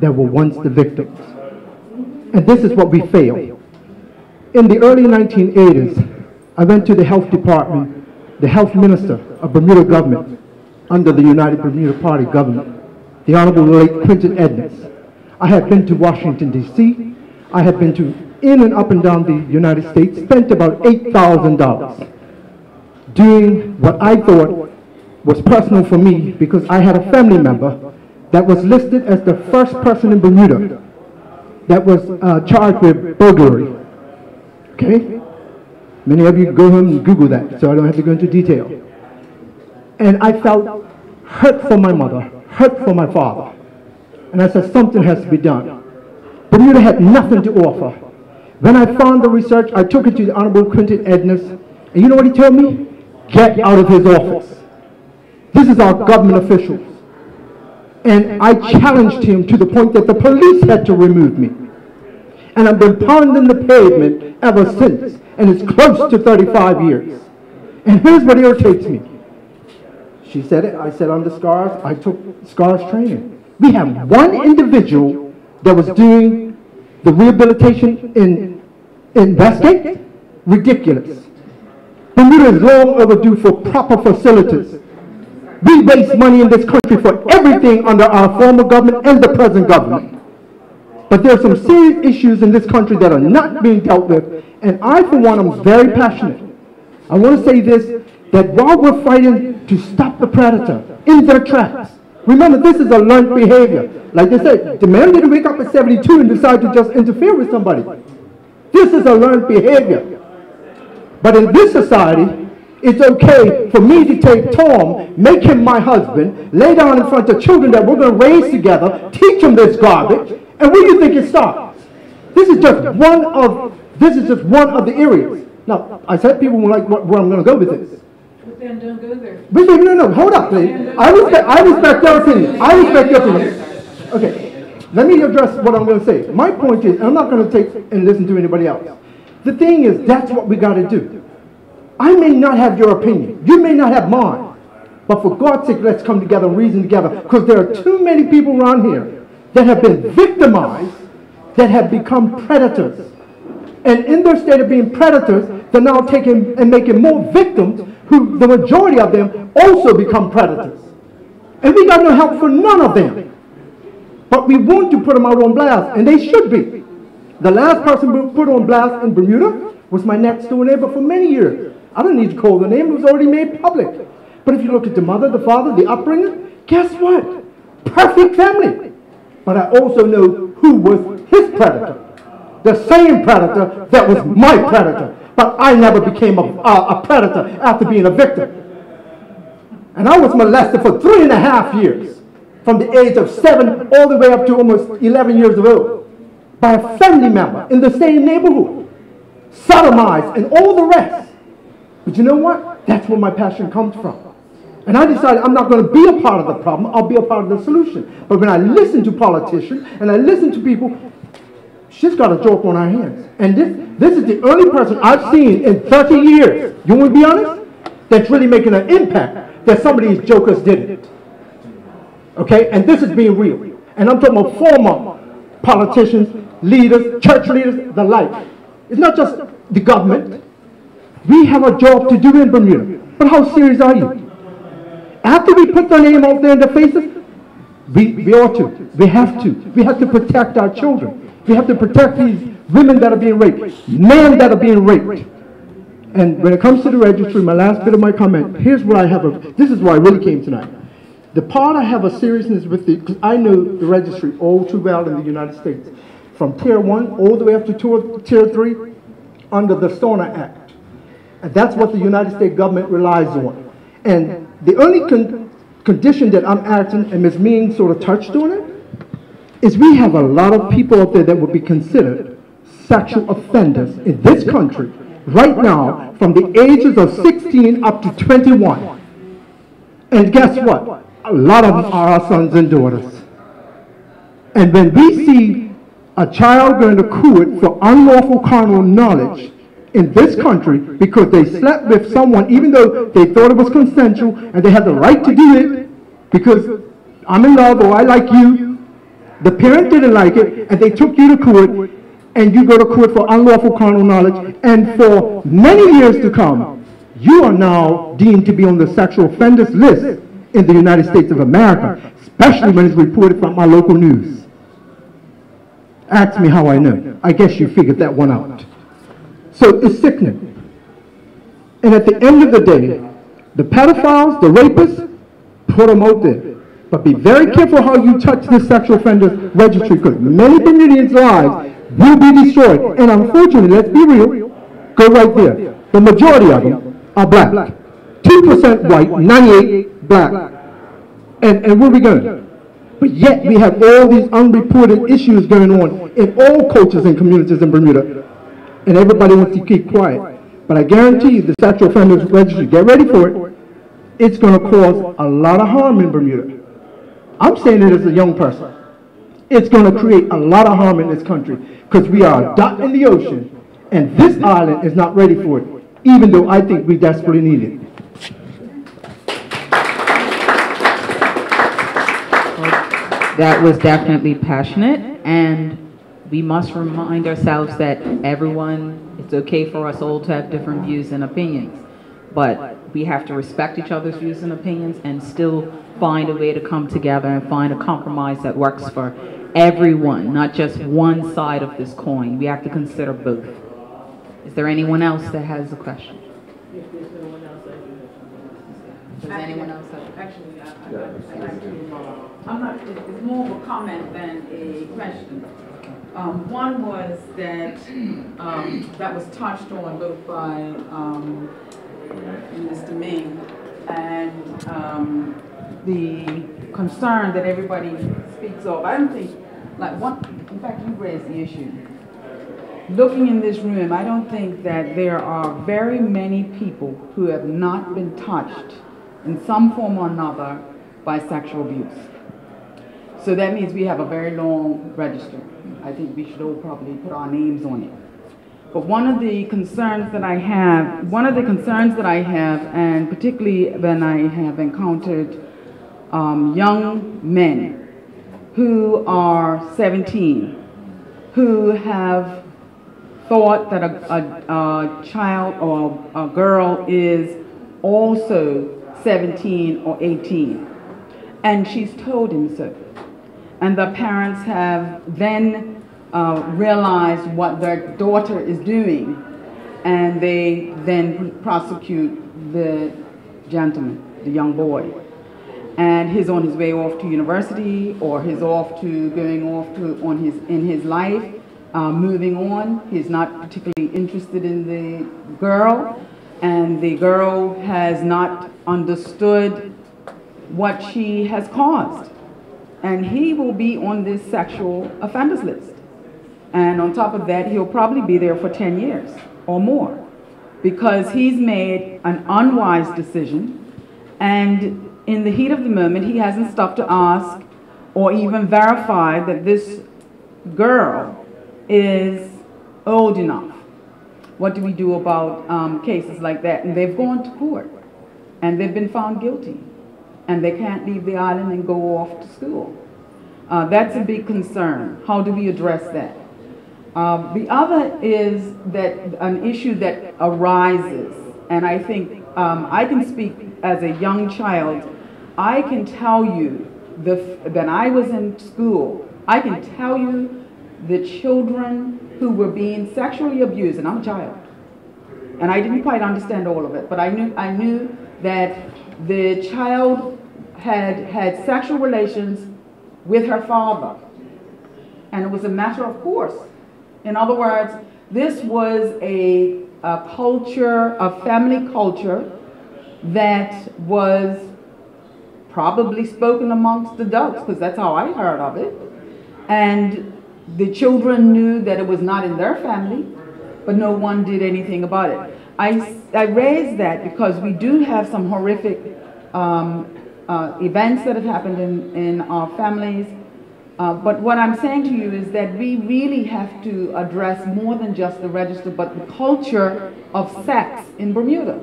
that were once the victims? And this is what we fail. In the early 1980s, I went to the health department, the health minister of Bermuda government, under the United Bermuda Party government, the Honorable late Quentin Edmonds. I had been to Washington, D.C. I had been to in and up and down the United States, spent about $8,000 doing what I thought was personal for me because I had a family member that was listed as the first person in Bermuda that was charged with burglary. Okay? Many of you go home and Google that, so I don't have to go into detail. And I felt hurt for my mother, hurt for my father. And I said, something has to be done. Bermuda had nothing to offer. When I found the research, I took it to the Honorable Quentin Edmonds, and you know what he told me? Get out of his office. This is our government officials. And I challenged him to the point that the police had to remove me. And I've been pounding the pavement ever since, and it's close to 35 years. And here's what irritates me. She said it, I said under SCARS, I took SCARS training. We have one individual that was doing the rehabilitation in Westgate. Ridiculous. Bermuda is long overdue for proper facilities. We waste money in this country for everything under our former government and the present government. But there are some serious issues in this country that are not being dealt with, and I, for one, am very passionate. I want to say this, that while we're fighting to stop the predator in their tracks, remember, this is a learned behavior. Like they said, the man didn't wake up at 72 and decide to just interfere with somebody. This is a learned behavior. But in this society, it's okay for me to take Tom, make him my husband, lay down in front of children that we're going to raise together, teach them this garbage, and where do you think it starts? This is just one of the areas. Now, I said people were like, where I'm going to go with this. But then don't go there. Wait, no, hold up, please. I respect their opinion. I respect their opinion. Okay, let me address what I'm going to say. My point is, I'm not going to take and listen to anybody else. The thing is, that's what we got to do. I may not have your opinion. You may not have mine. But for God's sake, let's come together and reason together. Because there are too many people around here that have been victimized, that have become predators. And in their state of being predators, they're now taking and making more victims who, the majority of them, also become predators. And we got no help for none of them. But we want to put them out on blast, and they should be. The last person we put on blast in Bermuda was my next door neighbor for many years. I don't need to call the name, it was already made public. But if you look at the mother, the father, the upbringing, guess what? Perfect family. But I also know who was his predator. The same predator that was my predator. But I never became a predator after being a victim. And I was molested for 3.5 years. From the age of 7 all the way up to almost 11 years old. By a family member in the same neighborhood. Sodomized and all the rest. But you know what? That's where my passion comes from. And I decided I'm not going to be a part of the problem, I'll be a part of the solution. But when I listen to politicians and I listen to people, she's got a joke on her hands. And this is the only person I've seen in 30 years, you want to be honest, that's really making an impact that some of these jokers didn't. Okay? And this is being real. And I'm talking about former politicians, leaders, church leaders, the like. It's not just the government. We have a job to do in Bermuda. But how serious are you? After we put their name out there in the faces, we ought to. We have to. We have to protect our children. We have to protect these women that are being raped, men that are being raped. And when it comes to the registry, my last bit of my comment, here's what I have. This is why I really came tonight. The part I have a seriousness with because I know the registry all too well in the United States. From Tier 1 all the way up to Tier 3 under the SORNA Act. And that's what the United States government relies on. And the only condition that I'm asking, and Ms. Mean sort of touched on it, is we have a lot of people out there that would be considered sexual offenders in this country right now from the ages of 16 up to 21. And guess what? A lot of them are our sons and daughters. And when we see a child going to court for unlawful carnal knowledge in this country because they slept with someone even though they thought it was consensual and they had the right to do it because I'm in love or I like you, the parent didn't like it and they took you to court and you go to court for unlawful carnal knowledge, and for many years to come you are now deemed to be on the sexual offenders list in the United States of America, especially when it's reported from our local news. Ask me how I know. I guess you figured that one out. So it's sickening. And at the end of the day, the pedophiles, the rapists, put them out there. But be very careful how you touch this sexual offenders registry because many Bermudians' lives will be destroyed. And unfortunately, let's be real, go right there. The majority of them are black. 2% white, 98 black. And where are we going? But yet we have all these unreported issues going on in all cultures and communities in Bermuda. And everybody wants to keep quiet. But I guarantee you the sexual offenders registry, get ready for it, it's going to cause a lot of harm in Bermuda. I'm saying it as a young person. It's going to create a lot of harm in this country because we are a dot in the ocean and this island is not ready for it, even though I think we desperately need it. That was definitely passionate, and we must remind ourselves that it's okay for us all to have different views and opinions, but we have to respect each other's views and opinions and still find a way to come together and find a compromise that works for everyone, not just one side of this coin. We have to consider both. Is there anyone else that has a question? Does anyone else have a question? It's more of a comment than a question. One was that that was touched on both by Mr. Ming and the concern that everybody speaks of. I don't think, in fact, you raised the issue. Looking in this room, I don't think that there are very many people who have not been touched in some form or another by sexual abuse. So that means we have a very long register. I think we should all probably put our names on it. But one of the concerns that I have, and particularly when I have encountered young men who are 17, who have thought that a child or a girl is also 17 or 18, and she's told him so. And the parents have then realized what their daughter is doing, and they then prosecute the gentleman, the young boy. And he's on his way off to university, or he's off to going off to in his life, moving on. He's not particularly interested in the girl, and the girl has not understood what she has caused. And he will be on this sexual offenders list. And on top of that, he'll probably be there for 10 years or more because he's made an unwise decision, and in the heat of the moment, he hasn't stopped to ask or even verify that this girl is old enough. What do we do about cases like that? And they've gone to court, and they've been found guilty, and they can't leave the island and go off to school. That's a big concern. How do we address that? The other is that an issue that arises, and I think I can speak as a young child. I can tell you when I was in school, I can tell you the children who were being sexually abused, and I'm a child, and I didn't quite understand all of it, but I knew that the child had sexual relations with her father, and it was a matter of course. In other words, this was a culture, a family culture that was probably spoken amongst adults, because that's how I heard of it. And the children knew that it was not in their family, but no one did anything about it. I raised that because we do have some horrific events that have happened in our families. But what I'm saying to you is that we really have to address more than just the register, but the culture of sex in Bermuda.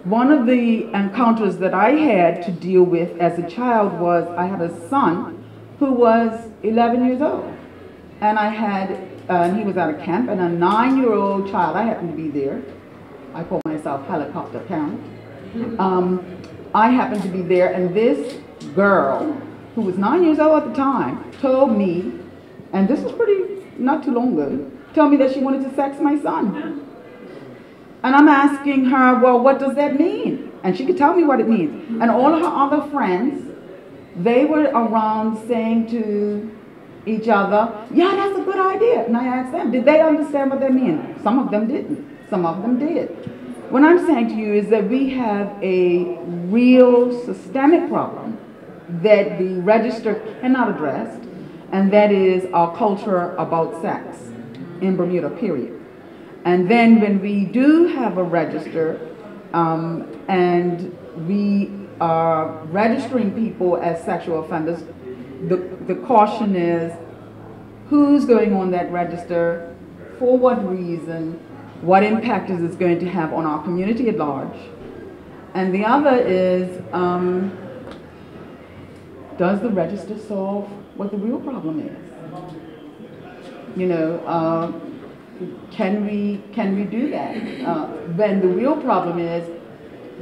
One of the encounters that I had to deal with as a child was I had a son who was 11 years old. And he was at a camp, and a 9-year-old child, I happened to be there. I call myself helicopter parent. I happened to be there, and this girl, who was 9 years old at the time, told me, and this was not too long ago, told me that she wanted to sex my son. And I'm asking her, well, what does that mean? And she could tell me what it means. And all of her other friends, they were around saying to each other, yeah, that's a good idea. And I asked them, did they understand what that meant? Some of them didn't. Some of them did. What I'm saying to you is that we have a real systemic problem that the register cannot address, and that is our culture about sex in Bermuda, period. And then when we do have a register and we are registering people as sexual offenders, the caution is who's going on that register, for what reason, what impact is this going to have on our community at large. And the other is, does the register solve what the real problem is? You know, can we do that? When the real problem is,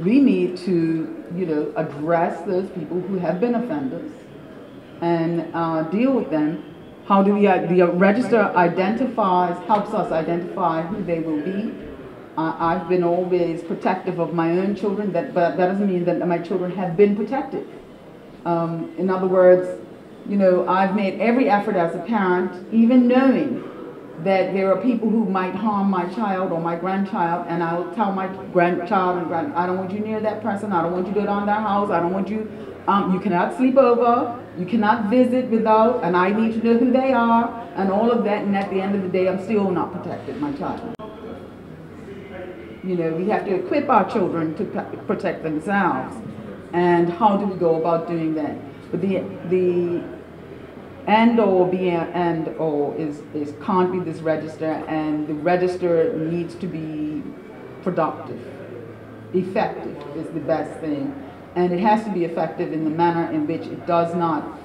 we need to, you know, address those people who have been offenders and deal with them. How do the register helps us identify who they will be. I've been always protective of my own children, but that doesn't mean that my children have been protected. In other words, you know, I've made every effort as a parent, even knowing that there are people who might harm my child or my grandchild, and I'll tell my grandchild I don't want you near that person, I don't want you to go down their house, I don't want you, you cannot sleep over, you cannot visit without, and I need to know who they are, and all of that, and at the end of the day, I'm still not protected, my child. You know, we have to equip our children to protect themselves, and how do we go about doing that? But the end all be end all is can't be this register, and the register needs to be productive. Effective is the best thing, and it has to be effective in the manner in which it does not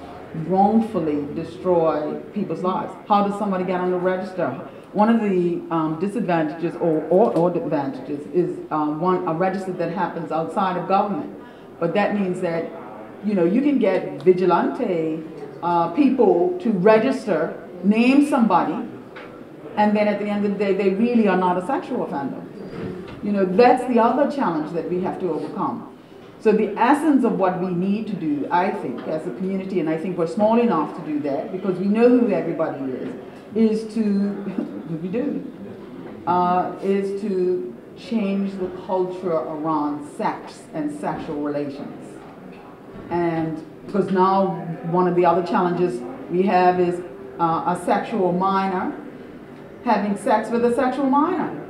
wrongfully destroy people's lives. How does somebody get on the register? One of the disadvantages or advantages is a register that happens outside of government, but that means that, you know, you can get vigilante people to register, name somebody, and then at the end of the day, they really are not a sexual offender. You know, that's the other challenge that we have to overcome. So the essence of what we need to do, I think, as a community, and I think we're small enough to do that because we know who everybody is to change the culture around sex and sexual relations. And because now one of the other challenges we have is a sexual minor having sex with a sexual minor.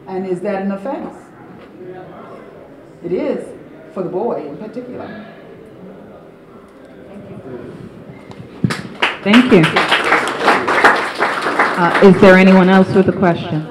And is that an offense? It is, for the boy in particular. Thank you. Is there anyone else with a question?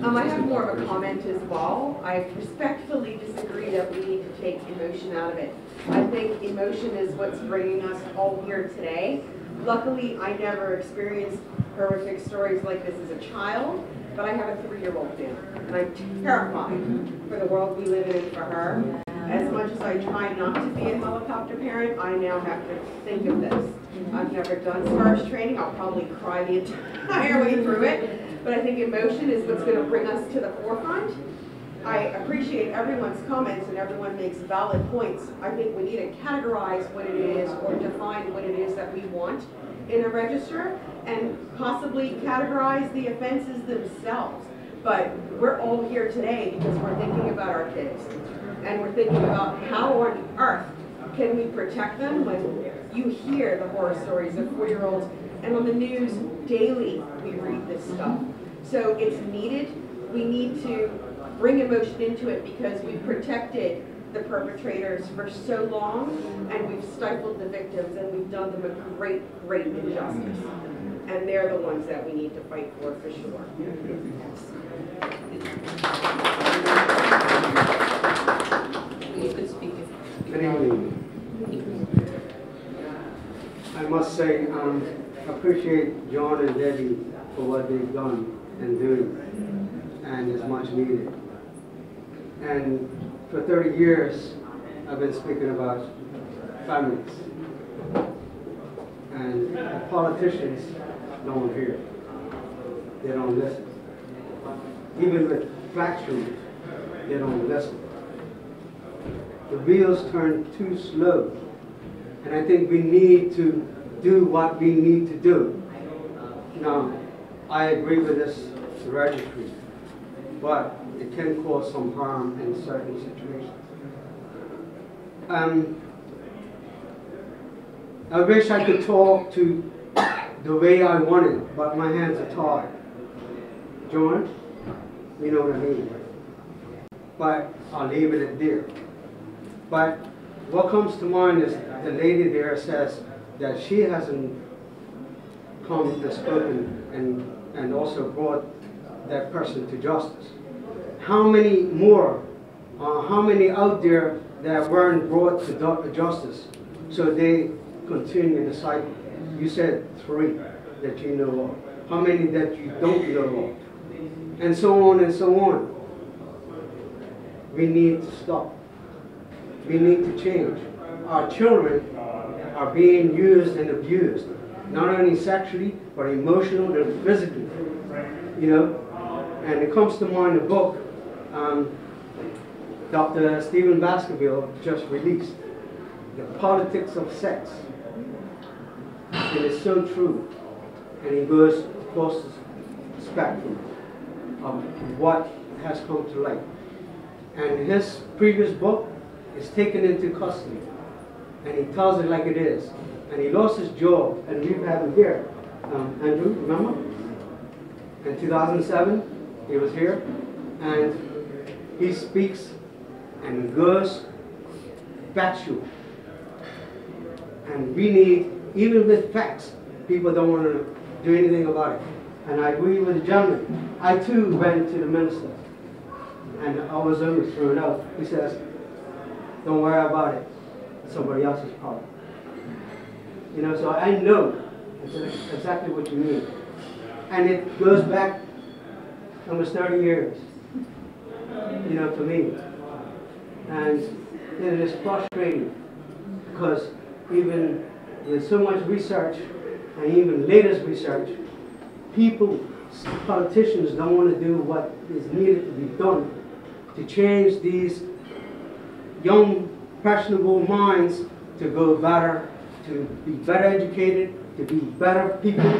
I have more of a comment as well. I respectfully disagree that we need to take emotion out of it. I think emotion is what's bringing us all here today. Luckily, I never experienced horrific stories like this as a child, but I have a 3-year-old now, and I'm terrified for the world we live in and for her. As much as I try not to be a helicopter parent, I now have to think of this. I've never done SPARS training. I'll probably cry the entire way through it. But I think emotion is what's going to bring us to the forefront. I appreciate everyone's comments and everyone makes valid points. I think we need to categorize what it is or define what it is that we want in a register and possibly categorize the offenses themselves. But we're all here today because we're thinking about our kids and we're thinking about how on earth can we protect them when you hear the horror stories of 4-year-olds, and on the news daily we read this stuff. So it's needed. We need to bring emotion into it because we've protected the perpetrators for so long and we've stifled the victims and we've done them a great, great injustice. And they're the ones that we need to fight for sure. Good evening. I must say, I appreciate John and Debbie for what they've done and doing, and it's much needed. And for 30 years, I've been speaking about families, and the politicians don't hear. They don't listen. Even with flat shooters, they don't listen. The wheels turn too slow, and I think we need to do what we need to do. Now, I agree with this registry, but it can cause some harm in certain situations. I wish I could talk to the way I want it, but my hands are tied. John, you know what I mean. But I'll leave it at there. But what comes to mind is the lady there says that she hasn't come and spoken and also brought that person to justice. How many more, how many out there that weren't brought to justice so they continue the cycle? You said 3 that you know of. How many that you don't know of? And so on and so on. We need to stop. We need to change. Our children are being used and abused, not only sexually, but emotionally and physically. You know, and it comes to mind a book Dr. Stephen Baskerville just released, The Politics of Sex. It is so true, and he goes across the spectrum of what has come to light. And his previous book is taken into custody, and he tells it like it is. And he lost his job, and we've had him here. Andrew, remember? In 2007, he was here, and he speaks and he goes factual. And we need, even with facts, people don't want to do anything about it. And I agree with the gentleman. I too went to the minister, and I was almost thrown out. He says, don't worry about it. It's somebody else's problem. You know, so I know exactly what you mean. And it goes back almost 30 years, you know, to me. And it is frustrating because even with so much research and even latest research, politicians don't want to do what is needed to be done to change these young, impressionable minds to go better, to be better educated, to be better people,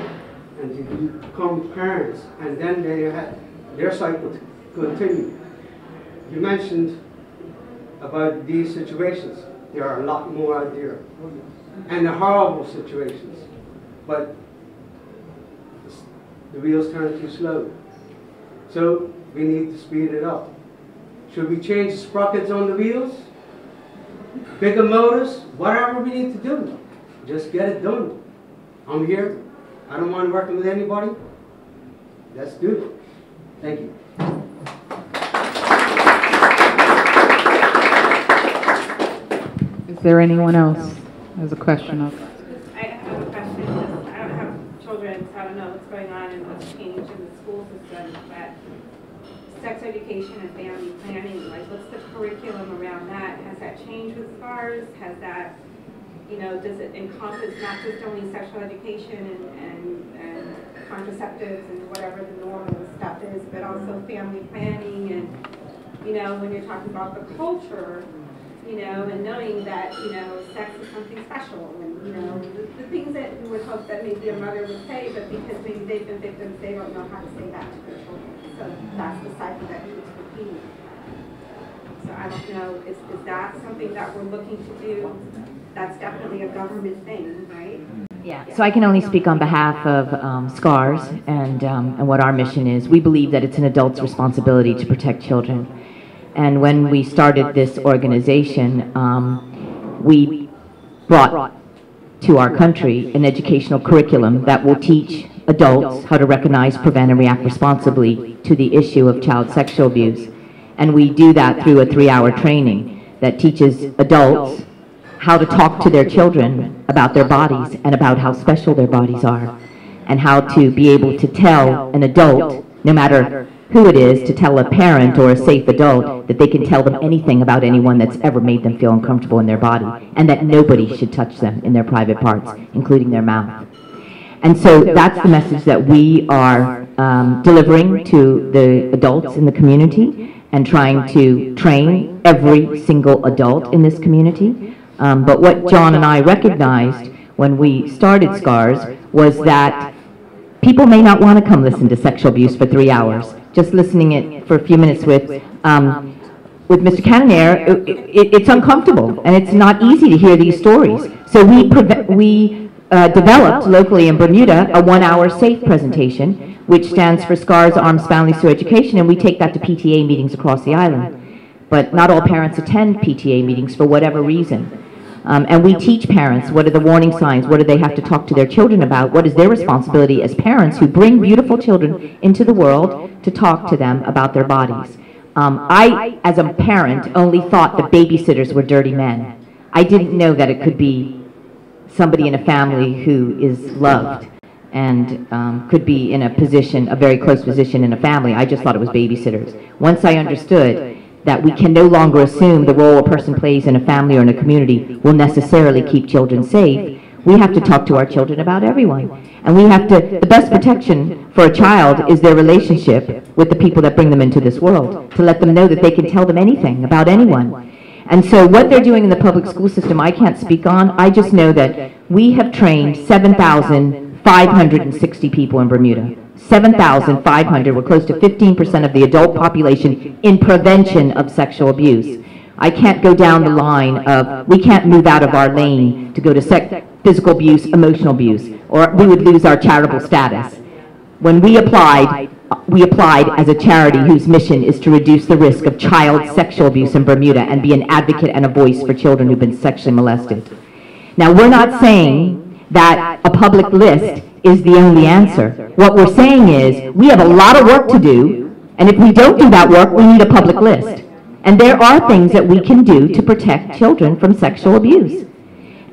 and to become parents. And then they have their cycle to continue. You mentioned about these situations. There are a lot more out there. And the horrible situations. But the wheels turn too slow. So we need to speed it up. Should we change the sprockets on the wheels? Bigger motors? Whatever we need to do. Just get it done. I'm here. I don't mind working with anybody. Let's do it. Thank you. Is there anyone else who has a question of? I have a question. I don't have children, so I don't know what's going on and what's changed in the school system. But sex education and family planning, like what's the curriculum around that? Has that changed with SCARS? Has that, you know, does it encompass not just only sexual education and contraceptives and whatever the normal stuff is, but also family planning and you know, when you're talking about the culture, you know, and knowing that, you know, sex is something special, and, you know, the things that you would hope that maybe a mother would say, but because maybe they've been victims, they don't know how to say that to their children. So that's the cycle that keeps repeating. So I don't know, is that something that we're looking to do? That's definitely a government thing, right? Yeah, so I can only speak on behalf of SCARS and what our mission is. We believe that it's an adult's responsibility to protect children. And when we started this organization, we brought to our country an educational curriculum that will teach adults how to recognize, prevent, and react responsibly to the issue of child sexual abuse. And we do that through a 3-hour training that teaches adults how to talk to their children about their bodies and about how special their bodies are, and how to be able to tell an adult, no matter who it is, to tell a parent or a safe adult that they can tell them anything about anyone that's ever made them feel uncomfortable in their body, and that nobody should touch them in their private parts, including their mouth. And so that's the message that we are delivering to the adults in the community, and trying to train every single adult in this community. But what John and I recognized when we started SCARS was that people may not want to come listen to sexual abuse for 3 hours. Just listening it for a few minutes with Mr. Cannonier, it's uncomfortable, and it's not easy to hear these stories. So we developed locally in Bermuda a 1-hour SAFE presentation, which stands for SCARS, Arms, Families Through Education, and we take that to PTA meetings across the island. But not all parents attend PTA meetings for whatever reason. And we teach parents what are the warning signs, what do they have to talk to their children about, what is their responsibility as parents who bring beautiful children into the world to talk to them about their bodies. I, as a parent, only thought that babysitters were dirty men. I didn't know that it could be somebody in a family who is loved and could be in a position, a very close position in a family. I just thought it was babysitters. Once I understood that we can no longer assume the role a person plays in a family or in a community will necessarily keep children safe, we have to talk to our children about everyone. And we have to, the best protection for a child is their relationship with the people that bring them into this world, to let them know that they can tell them anything about anyone. And so what they're doing in the public school system, I can't speak on. I just know that we have trained 7,560 people in Bermuda. 7,500, we're close to 15% of the adult population in prevention of sexual abuse. I can't go down the line of, we can't move out of our lane to go to physical abuse, emotional abuse, or we would lose our charitable status. When we applied as a charity whose mission is to reduce the risk of child sexual abuse in Bermuda and be an advocate and a voice for children who've been sexually molested. Now, we're not saying that a public list is the only answer. What we're saying is we have a lot of work to do, and if we don't do that work, we need a public list. And there are things that we can do to protect children from sexual abuse.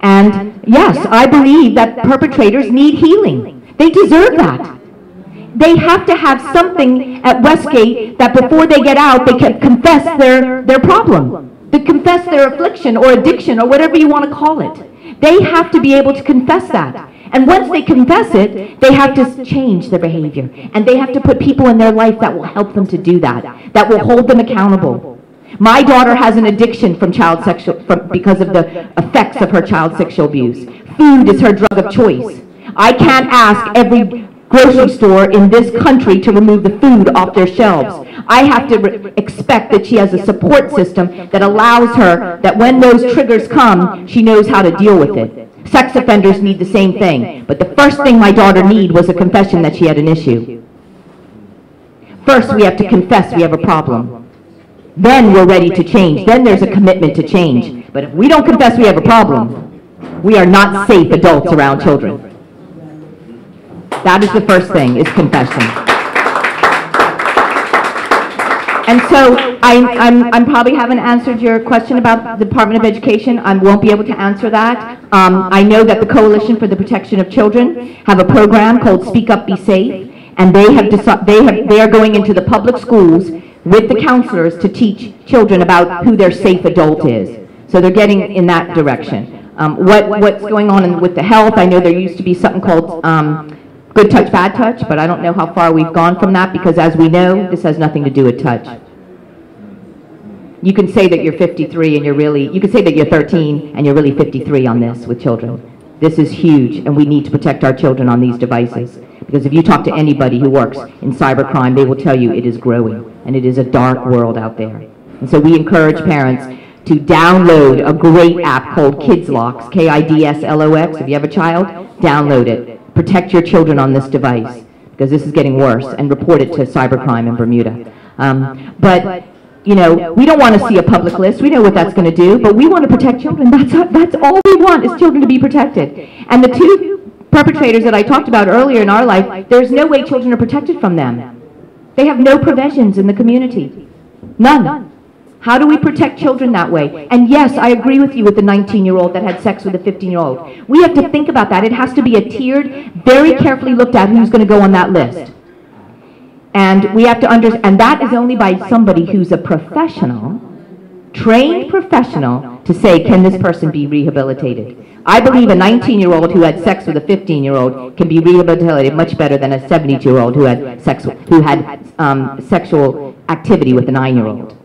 And yes, I believe that perpetrators need healing. They deserve that. They have to have something at Westgate that before they get out, they can confess their problem. They confess their affliction or addiction or whatever you want to call it. They have to be able to confess that. And once they confess it, they have to change their behavior. And they have to put people in their life that will help them to do that, that will hold them accountable. My daughter has an addiction from because of the effects of her child sexual abuse. Food is her drug of choice. I can't ask every grocery store in this country to remove the food off their shelves. I have to expect that she has a support system that allows her, that when those triggers come, she knows how to deal with it. Sex offenders need the same thing. But the first thing my daughter needed was a confession that she had an issue. First, we have to confess we have a problem. Then we're ready to change. Then there's a commitment to change. But if we don't confess we have a problem, we are not safe adults around children. That is the first thing, is confession. And so I probably haven't answered your question about the Department of Education. I won't be able to answer that. I know that the Coalition for the Protection of Children have a program called Speak Up, Be Safe, and they are going into the public schools with the counselors to teach children about who their safe adult is. So they're getting in that direction. What's going on with the health, I know there used to be something called good touch, bad touch, but I don't know how far we've gone from that, because as we know, this has nothing to do with touch. You can say that you're 53 and you can say that you're 13 and you're really 53 on this with children. This is huge, and we need to protect our children on these devices. Because if you talk to anybody who works in cybercrime, they will tell you it is growing, and it is a dark world out there. And so we encourage parents to download a great app called Kids Locks, Kidslox. If you have a child, download it. Protect your children on this device, because this is getting worse, and report it to cybercrime in Bermuda. But you know, we don't want to see a public list. We know what that's going to do, but we want to protect children. That's all we want, is children to be protected. And the two perpetrators that I talked about earlier in our life, there's no way children are protected from them. They have no provisions in the community. None. How do we protect children that way? And yes, I agree with you with the 19-year-old that had sex with a 15-year-old. We have to think about that. It has to be a tiered, very carefully looked at who's going to go on that list. And we have to understand, and that is only by somebody who's a professional, trained professional, to say, can this person be rehabilitated? I believe a 19-year-old who had sex with a 15-year-old can be rehabilitated much better than a 72-year-old who had sexual activity with a 9-year-old.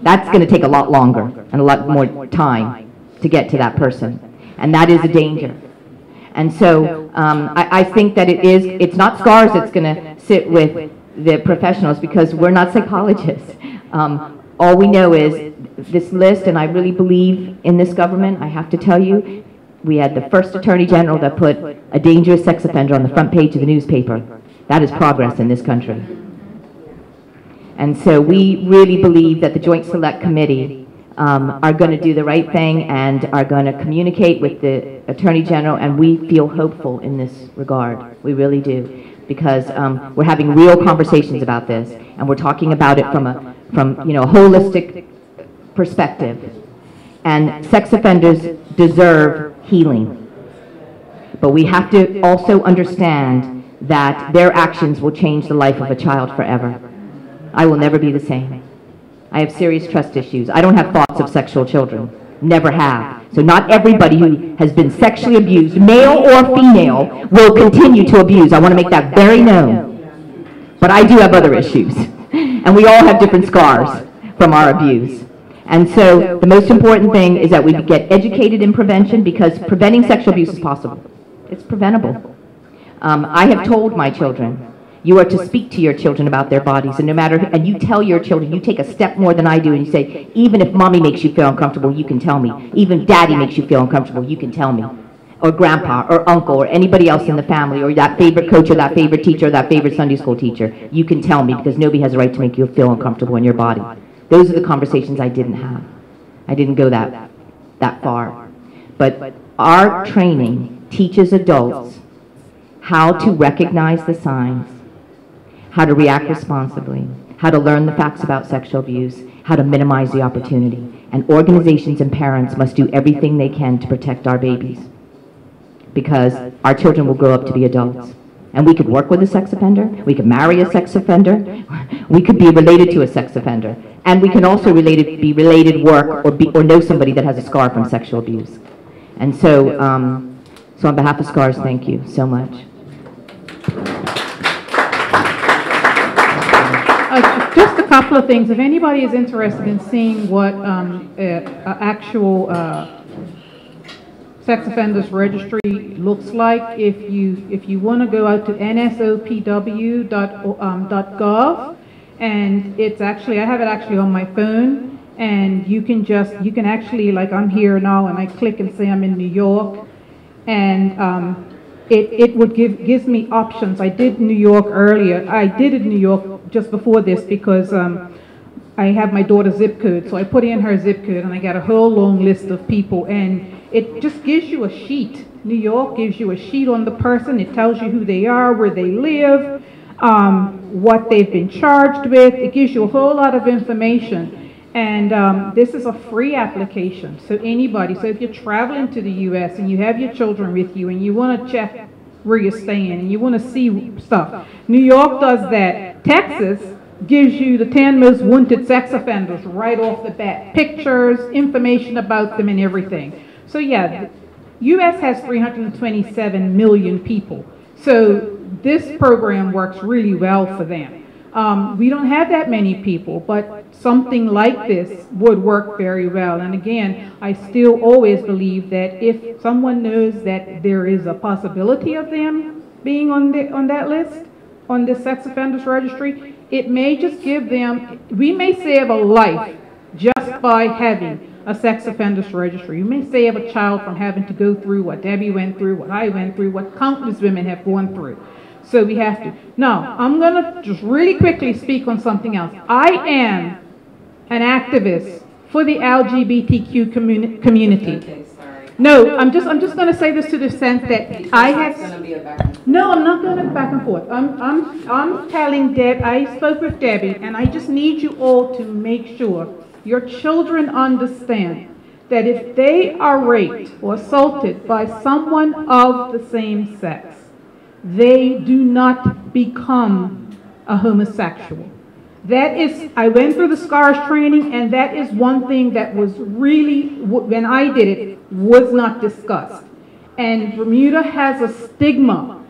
That's going to take a lot longer and a lot more time to get to that person, and that is a danger. And so I think that it's not SCARS that's going to sit with the professionals, because we're not psychologists. All we know is this list, and I really believe in this government. I have to tell you, we had the first Attorney General that put a dangerous sex offender on the front page of the newspaper. That is progress in this country. And so we really believe that the Joint Select Committee are going to do the right thing and are going to communicate with the Attorney General, and we feel hopeful in this regard. We really do. Because we're having real conversations about this, and we're talking about it from a holistic perspective. And sex offenders deserve healing. But we have to also understand that their actions will change the life of a child forever. I will never be the same. I have serious trust issues. I don't have thoughts of sexual children. Never have. So not everybody who has been sexually abused, male or female, will continue to abuse. I want to make that very known. But I do have other issues. And we all have different scars from our abuse. And so the most important thing is that we get educated in prevention, because preventing sexual abuse is possible. It's preventable. I have told my children, you are to speak to your children about their bodies, and no matter, and you tell your children, you take a step more than I do, and you say, even if mommy makes you feel uncomfortable, you can tell me. Even daddy makes you feel uncomfortable, you can tell me. Or grandpa, or uncle, or anybody else in the family, or that favorite coach, or that favorite teacher, or that favorite Sunday school teacher, you can tell me, because nobody has a right to make you feel uncomfortable in your body. Those are the conversations I didn't have. I didn't go that far. But our training teaches adults how to recognize the signs, how to react responsibly, how to learn the facts about sexual abuse, how to minimize the opportunity. And organizations and parents must do everything they can to protect our babies, because our children will grow up to be adults. And we could work with a sex offender, we could marry a sex offender, we could be related to a sex offender, and we can also be related work or know somebody that has a scar from sexual abuse. And so, so on behalf of SCARS, thank you so much. Just a couple of things. If anybody is interested in seeing what actual sex offenders registry looks like, if you want to go out to nsopw.gov, and it's actually, I have it actually on my phone, and you can actually, like I'm here now, and I click and say I'm in New York, and it would gives me options. I did New York earlier. I did it in New York just before this, because I have my daughter's zip code, so I put in her zip code, and I got a whole long list of people, and it just gives you a sheet. New York gives you a sheet on the person. It tells you who they are, where they live, what they've been charged with. It gives you a whole lot of information. And this is a free application, so anybody, so if you're traveling to the U.S. and you have your children with you and you want to check where you're staying and you want to see stuff, New York does that. Texas gives you the 10 most wanted sex offenders right off the bat, pictures, information about them and everything. So yeah, U.S. has 327 million people, so this program works really well for them. We don't have that many people, but something like this would work very well. And again, I still always believe that if someone knows that there is a possibility of them being on that list, on the sex offenders registry, it may just give them, we may save a life just by having a sex offenders registry. You may save a child from having to go through what Debbie went through, what I went through, what countless women have gone through. So we have to. Now, I'm going to just really quickly speak on something else. I am an activist for the LGBTQ community. Okay, sorry. No, I'm just going to say this to the sense that I have. No, I'm not going to back and forth. I'm telling Deb. I spoke with Debbie, and I just need you all to make sure your children understand that if they are raped or assaulted by someone of the same sex, they do not become a homosexual. That is, I went through the SCARS training, and that is one thing that was really, when I did it, was not discussed. And Bermuda has a stigma,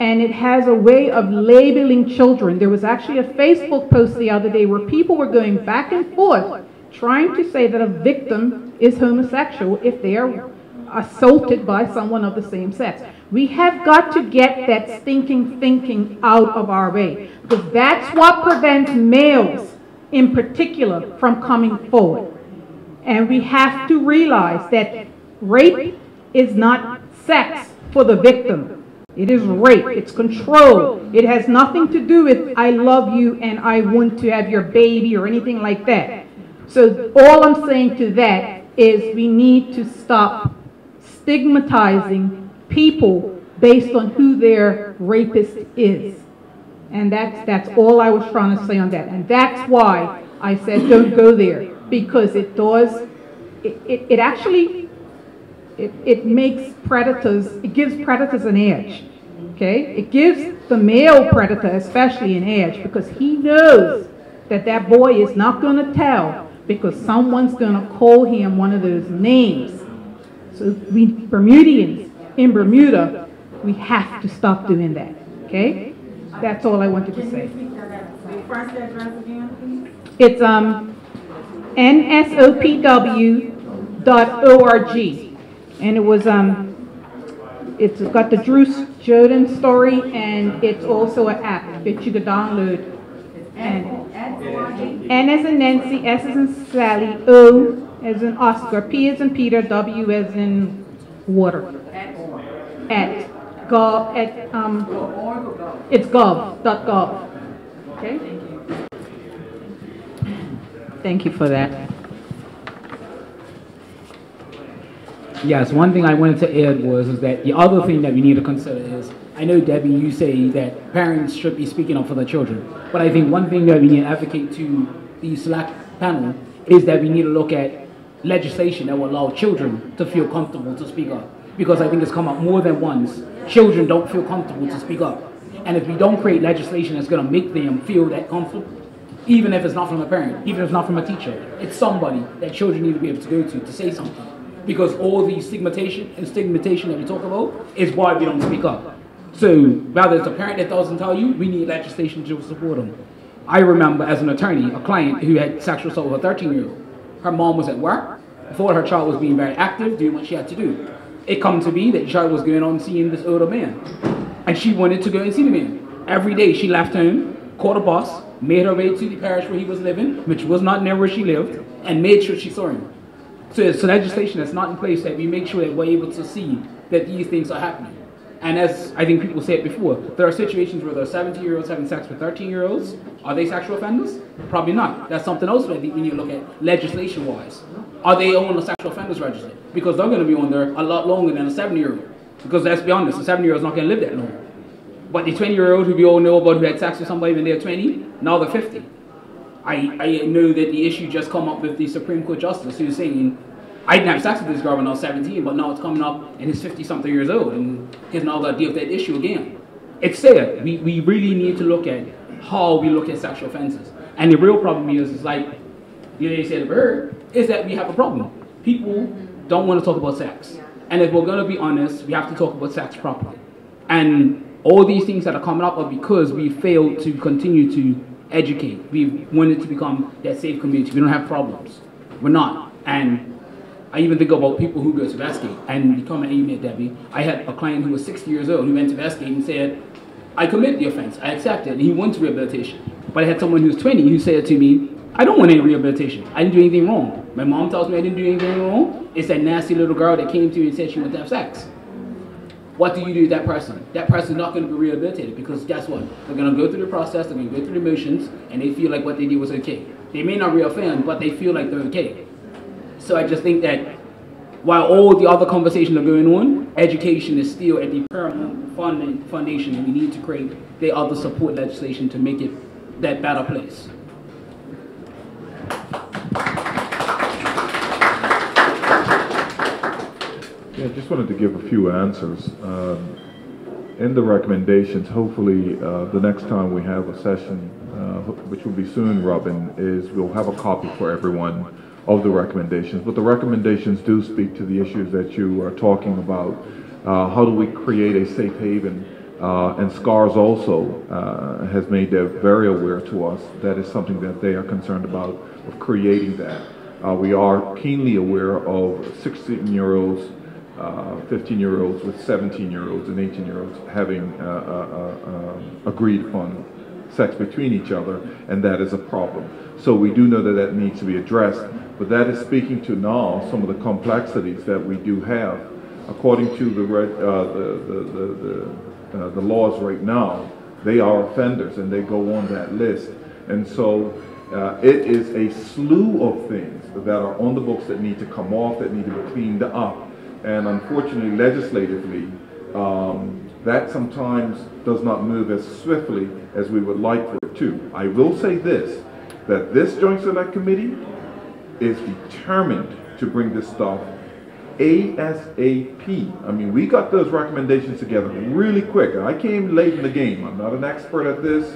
and it has a way of labeling children. There was actually a Facebook post the other day where people were going back and forth trying to say that a victim is homosexual if they are assaulted by someone of the same sex. We have got to get that stinking thinking out of our way, because that's what prevents males in particular from coming forward. And we have to realize that rape is not sex for the victim. It is rape. It's control. It has nothing to do with I love you and I want to have your baby or anything like that. So all I'm saying to that is we need to stop stigmatizing people based on who their rapist is. And that's all I was trying to say on that. And that's why I said don't go there, because it does, it actually, it makes predators, it gives predators an edge. Okay? It gives the male predator especially an edge, because he knows that that boy is not going to tell, because someone's going to call him one of those names. So we Bermudians in Bermuda, we have to stop doing that. Okay? That's all I wanted to say. It's nsopw.org, and it was it's got the Drew Jordan story, and it's also an app that you could download. And N as in Nancy, S as in Sally, O as in Oscar, P as in Peter, W as in water. At gov, it's gov.gov. Okay? Thank you for that. Yes, one thing I wanted to add was that the other thing that we need to consider is, I know, Debbie, you say that parents should be speaking up for their children, but I think one thing that we need to advocate to the select panel is that we need to look at legislation that will allow children to feel comfortable to speak up, because I think it's come up more than once. Children don't feel comfortable to speak up, and if we don't create legislation that's going to make them feel that comfortable, even if it's not from a parent, even if it's not from a teacher, it's somebody that children need to be able to go to say something, because all the stigmatization that we talk about is why we don't speak up. So rather it's a parent that doesn't tell you, we need legislation to support them. I remember as an attorney, a client who had sexual assault with a 13-year-old. Her mom was at work, thought her child was being very active, doing what she had to do. It come to be that the child was going on seeing this older man, and she wanted to go and see the man. Every day she left home, caught a bus, made her way to the parish where he was living, which was not near where she lived, and made sure she saw him. So it's legislation that's not in place that we make sure that we're able to see that these things are happening. And as I think people said before, there are situations where there are 17-year-olds having sex with 13-year-olds. Are they sexual offenders? Probably not. That's something else that we need to look at legislation-wise. Are they on the sexual offenders register? Because they're going to be on there a lot longer than a 7-year-old. Because let's be honest, a 7-year-old's not going to live that long. But the 20-year-old who we all know about who had sex with somebody when they're 20, now they're 50. I know that the issue just come up with the Supreme Court Justice who's saying, I didn't have sex with this girl when I was 17, but now it's coming up and he's 50-something years old and he's now got to deal with that issue again. It's sad. We really need to look at how we look at sexual offenses. And the real problem is like, you said earlier, is that we have a problem. People don't want to talk about sex. And if we're going to be honest, we have to talk about sex properly. And all these things that are coming up are because we failed to continue to educate. We wanted to become that safe community. We don't have problems. We're not. And I even think about people who go to Westgate and become an inmate, Debbie. I had a client who was 60 years old who went to Westgate and said, I committed the offense, I accepted, and he went to rehabilitation. But I had someone who was 20 who said to me, I don't want any rehabilitation. I didn't do anything wrong. My mom tells me I didn't do anything wrong. It's that nasty little girl that came to me and said she wanted to have sex. What do you do with that person? That person's not going to be rehabilitated because guess what? They're going to go through the process, they're going to go through the motions, and they feel like what they did was okay. They may not reoffend, but they feel like they're okay. So I just think that while all the other conversations are going on, education is still at the paramount foundation, and we need to create the other support legislation to make it that better place. Yeah, I just wanted to give a few answers. In the recommendations, hopefully the next time we have a session, which will be soon, Robin, is we'll have a copy for everyone of the recommendations. But the recommendations do speak to the issues that you are talking about. How do we create a safe haven? And SCARS also has made that very aware to us. That is something that they are concerned about, of creating that. We are keenly aware of 16-year-olds, 15-year-olds with 17-year-olds and 18-year-olds having agreed upon sex between each other, and that is a problem. So we do know that that needs to be addressed, but that is speaking to now some of the complexities that we do have. According to the laws right now, they are offenders and they go on that list. And so it is a slew of things that are on the books that need to come off, that need to be cleaned up. And unfortunately, legislatively, that sometimes does not move as swiftly as we would like for it to. I will say this, that this Joint Select Committee is determined to bring this stuff ASAP. I mean, we got those recommendations together really quick. I came late in the game. I'm not an expert at this.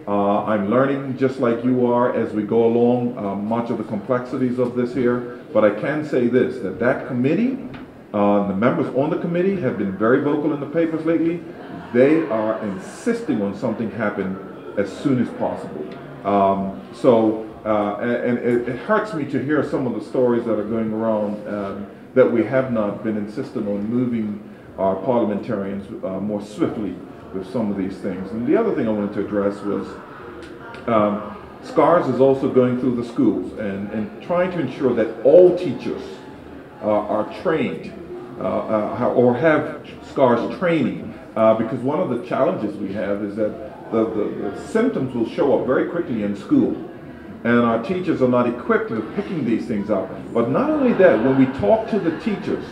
I'm learning just like you are as we go along much of the complexities of this here. But I can say this, that committee, the members on the committee have been very vocal in the papers lately. They are insisting on something happen as soon as possible. And it hurts me to hear some of the stories that are going around that we have not been insistent on moving our parliamentarians more swiftly with some of these things. And the other thing I wanted to address was SCARS is also going through the schools and trying to ensure that all teachers are trained or have SCARS training, because one of the challenges we have is that the symptoms will show up very quickly in school, and our teachers are not equipped with picking these things up. But not only that, when we talk to the teachers,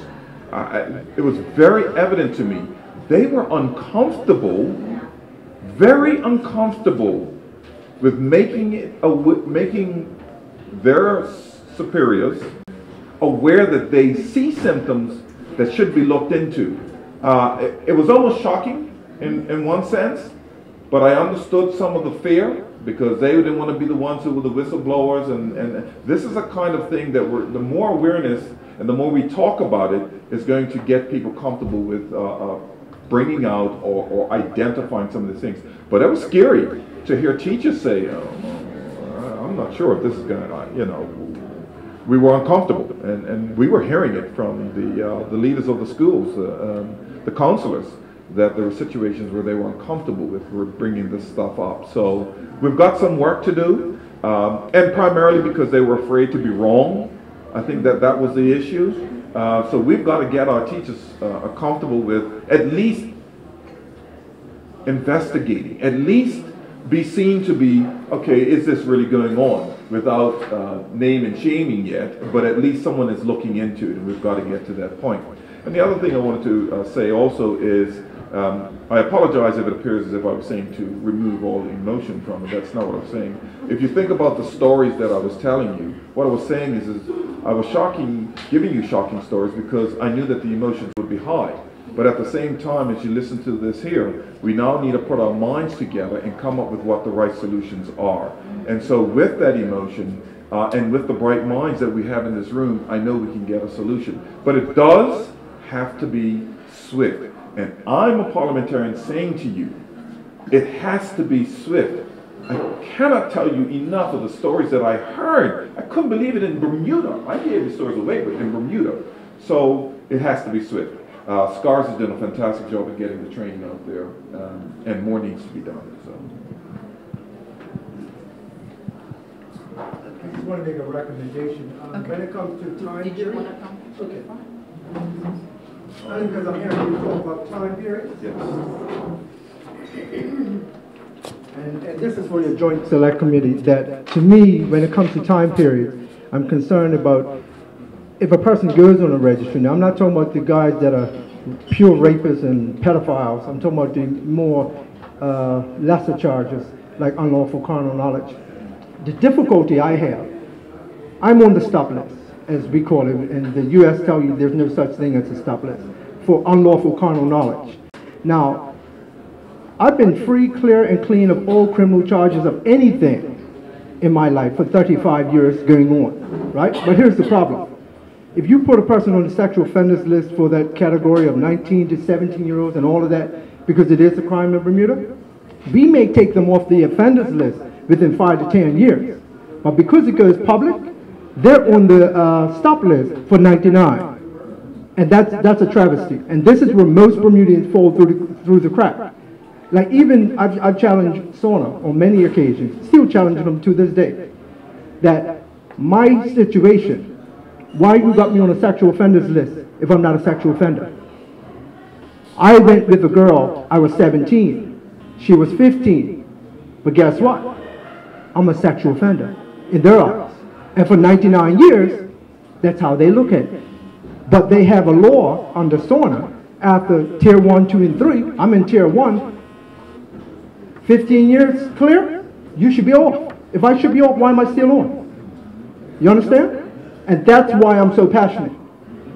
it was very evident to me, they were uncomfortable, very uncomfortable with making their superiors aware that they see symptoms that should be looked into. It was almost shocking in one sense, but I understood some of the fear because they didn't want to be the ones who were the whistleblowers, and this is a kind of thing that the more awareness and the more we talk about it is going to get people comfortable with bringing out or identifying some of these things. But it was scary to hear teachers say, I'm not sure if this is going to, we were uncomfortable, and we were hearing it from the leaders of the schools, the counselors, that there were situations where they were uncomfortable with bringing this stuff up. So we've got some work to do, and primarily because they were afraid to be wrong. I think that was the issue. So we've got to get our teachers comfortable with at least investigating, at least be seen to be, okay, is this really going on, without name and shaming yet, but at least someone is looking into it, and we've got to get to that point. And the other thing I wanted to say also is, I apologize if it appears as if I was saying to remove all the emotion from it. That's not what I'm saying. If you think about the stories that I was telling you, what I was saying is I was giving you shocking stories because I knew that the emotions would be high. But at the same time, as you listen to this here, we now need to put our minds together and come up with what the right solutions are. And so with that emotion, and with the bright minds that we have in this room, I know we can get a solution. But it does have to be swift. And I'm a parliamentarian saying to you, it has to be swift. I cannot tell you enough of the stories that I heard. I couldn't believe it in Bermuda. I gave the stories away, but in Bermuda. So it has to be swift. SCARS has done a fantastic job of getting the training out there, and more needs to be done. So. I just want to make a recommendation. When it comes to time Did you period, want to come? okay. Only because I'm hearing you talk about time periods. Yes. And this is for your joint select committee, that to me, when it comes to time periods, I'm concerned about if a person goes on a registry. Now, I'm not talking about the guys that are pure rapists and pedophiles. I'm talking about the more lesser charges, like unlawful carnal knowledge. The difficulty I have, I'm on the stop list, as we call it, and the U.S. tell you there's no such thing as a stop list for unlawful carnal knowledge. Now, I've been free, clear, and clean of all criminal charges of anything in my life for 35 years going on, right? But here's the problem. If you put a person on the sexual offenders list for that category of 19 to 17-year-olds and all of that, because it is a crime in Bermuda, we may take them off the offenders list within 5 to 10 years. But because it goes public, they're on the stop list for 99. And that's a travesty. And this is where most Bermudians fall through the crack. Like even, I've challenged SORNA on many occasions, still challenging them to this day, that my situation, why you got me on a sexual offenders list if I'm not a sexual offender? I went with a girl, I was 17, she was 15, but guess what? I'm a sexual offender in their eyes. And for 99 years, that's how they look at it. But they have a law under SORNA after tier 1, 2, and 3. I'm in tier 1. 15 years clear, you should be off. If I should be off, why am I still on? You understand? And that's why I'm so passionate.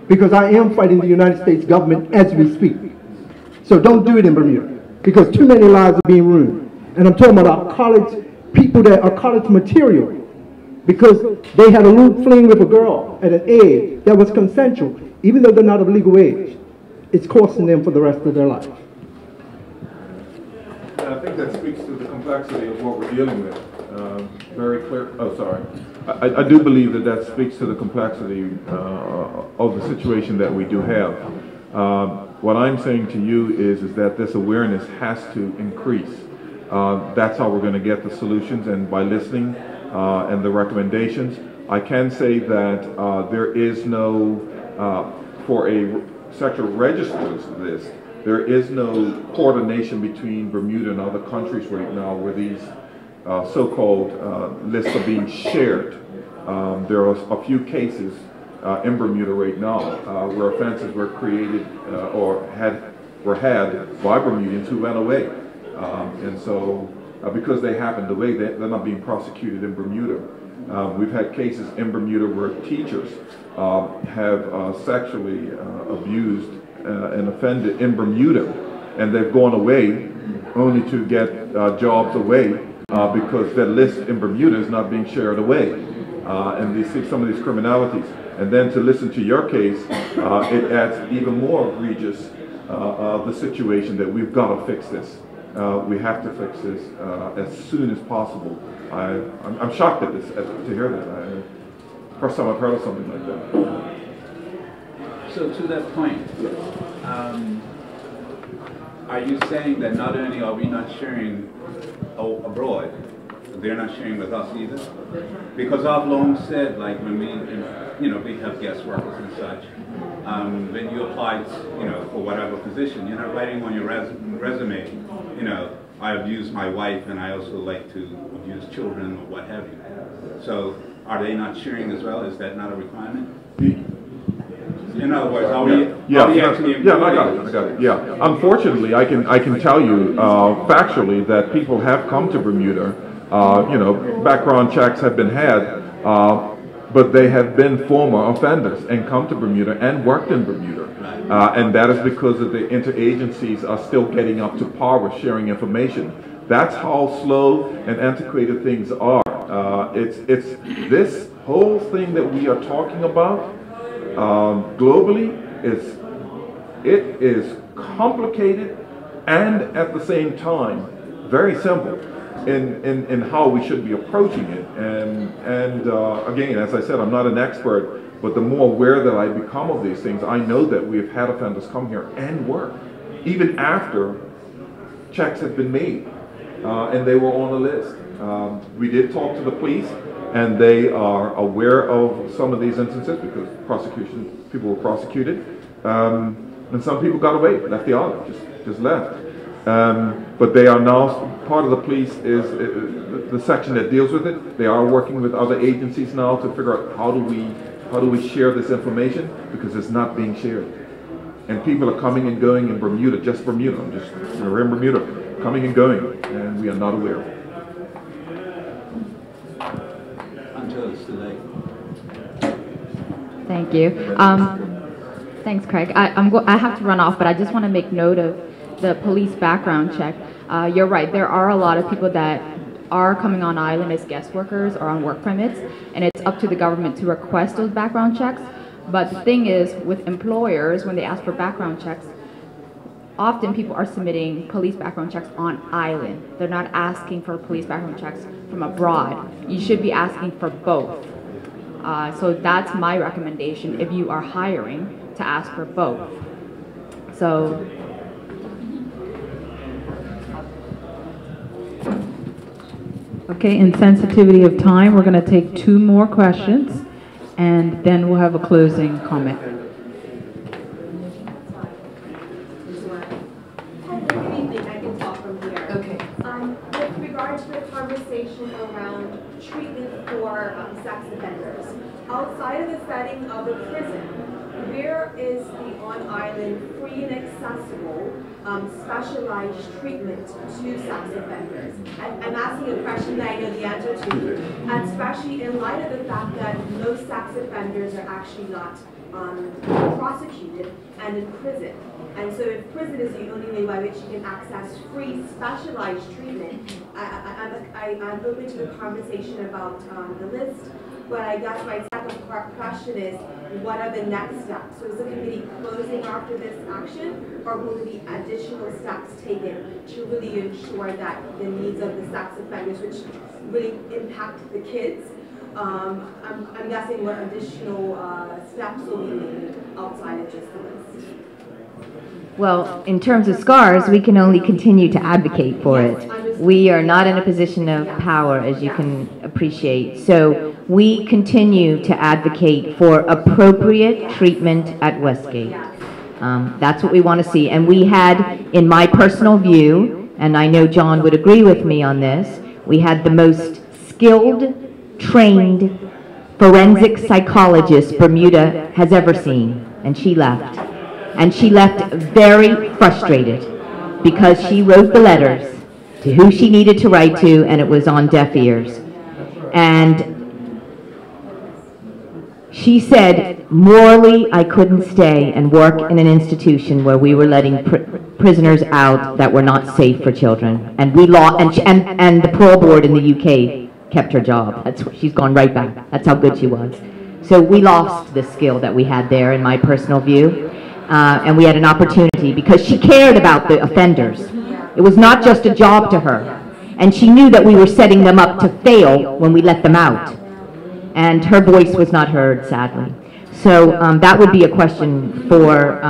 Because I am fighting the United States government as we speak. So don't do it in Bermuda. Because too many lives are being ruined. And I'm talking about our college, people that are college material. Because they had a little fling with a girl at an age that was consensual, even though they're not of legal age. It's costing them for the rest of their life. I think that speaks to the complexity of what we're dealing with. Very clear. Oh, sorry. I do believe that that speaks to the complexity of the situation that we do have. What I'm saying to you is that this awareness has to increase. That's how we're going to get the solutions, and by listening and the recommendations. I can say that there is no, for a sexual registers list, there is no coordination between Bermuda and other countries right now where these so-called lists are being shared. There are a few cases in Bermuda right now where offenses were created or were had by Bermudians who went away. And so because they happened away, they're not being prosecuted in Bermuda. We've had cases in Bermuda where teachers have sexually abused and offended in Bermuda, and they've gone away only to get jobs away because their list in Bermuda is not being shared away. And they see some of these criminalities. And then to listen to your case, it adds even more egregious the situation that we've got to fix this. We have to fix this as soon as possible. I'm shocked at this, to hear that. First time I've heard of something like that. So to that point, are you saying that not only are we not sharing abroad, they're not sharing with us either? Because I've long said, like when we, we have guest workers and such, when you apply, for whatever position, you're not writing on your resume, I abuse my wife and I also like to abuse children or what have you. So are they not sharing as well? Is that not a requirement? In other words, are we actually I got it. Yeah. Unfortunately, I can tell you factually that people have come to Bermuda. Background checks have been had, but they have been former offenders and come to Bermuda and worked in Bermuda. And that is because of the interagencies are still getting up to par with sharing information. That's how slow and antiquated things are. It's this whole thing that we are talking about globally it is complicated and at the same time very simple. in how we should be approaching it. And again, as I said, I'm not an expert, but the more aware that I become of these things, I know that we have had offenders come here and work, even after checks have been made and they were on the list. We did talk to the police, and they are aware of some of these instances because people were prosecuted, and some people got away, left the island, just left. But they are now, part of the police is the section that deals with it. They are working with other agencies now to figure out how do we share this information, because it's not being shared. And people are coming and going in Bermuda, just Bermuda, we're in Bermuda, coming and going, and we are not aware. Until it's too late. Thank you. Thanks, Craig. I have to run off, but I just want to make note of the police background check. You're right, there are a lot of people that are coming on island as guest workers or on work permits, and it's up to the government to request those background checks. But the thing is, with employers, when they ask for background checks, often people are submitting police background checks on island. They're not asking for police background checks from abroad. You should be asking for both. So that's my recommendation if you are hiring, to ask for both. So. Okay, in sensitivity of time, we're going to take 2 more questions, and then we'll have a closing comment. Good evening, I can talk from here. Okay. With regard to the conversation around treatment for sex offenders, outside of the setting of the prison, where is the on-island free and accessible specialized treatment to sex offenders? I'm asking a question that I know the answer to, and especially in light of the fact that most sex offenders are actually not prosecuted and in prison. And so if prison is the only way by which you can access free specialized treatment, I'm open to the conversation about the list. But I guess my second question is, what are the next steps? So is the committee closing after this action, or will there be additional steps taken to really ensure that the needs of the sex offenders, which really impact the kids, I'm guessing what additional steps will be made outside of just the list? Well, in terms of SCARS, we can only continue to advocate for it. We are not in a position of power, as you can appreciate. So we continue to advocate for appropriate treatment at Westgate. That's what we want to see. And we had, in my personal view, and I know John would agree with me on this, we had the most skilled, trained forensic psychologist Bermuda has ever seen, and she left. And she left very frustrated because she wrote the letters to who she needed to write to, and it was on deaf ears. And she said, morally, I couldn't stay and work in an institution where we were letting prisoners out that were not safe for children. And we and the parole board in the UK kept her job. She's gone right back. That's how good she was. So we lost the skill that we had there, in my personal view. And we had an opportunity because she cared about the offenders. It was not just a job to her. And she knew that we were setting them up to fail when we let them out. And her voice was not heard, sadly. So that would be a question for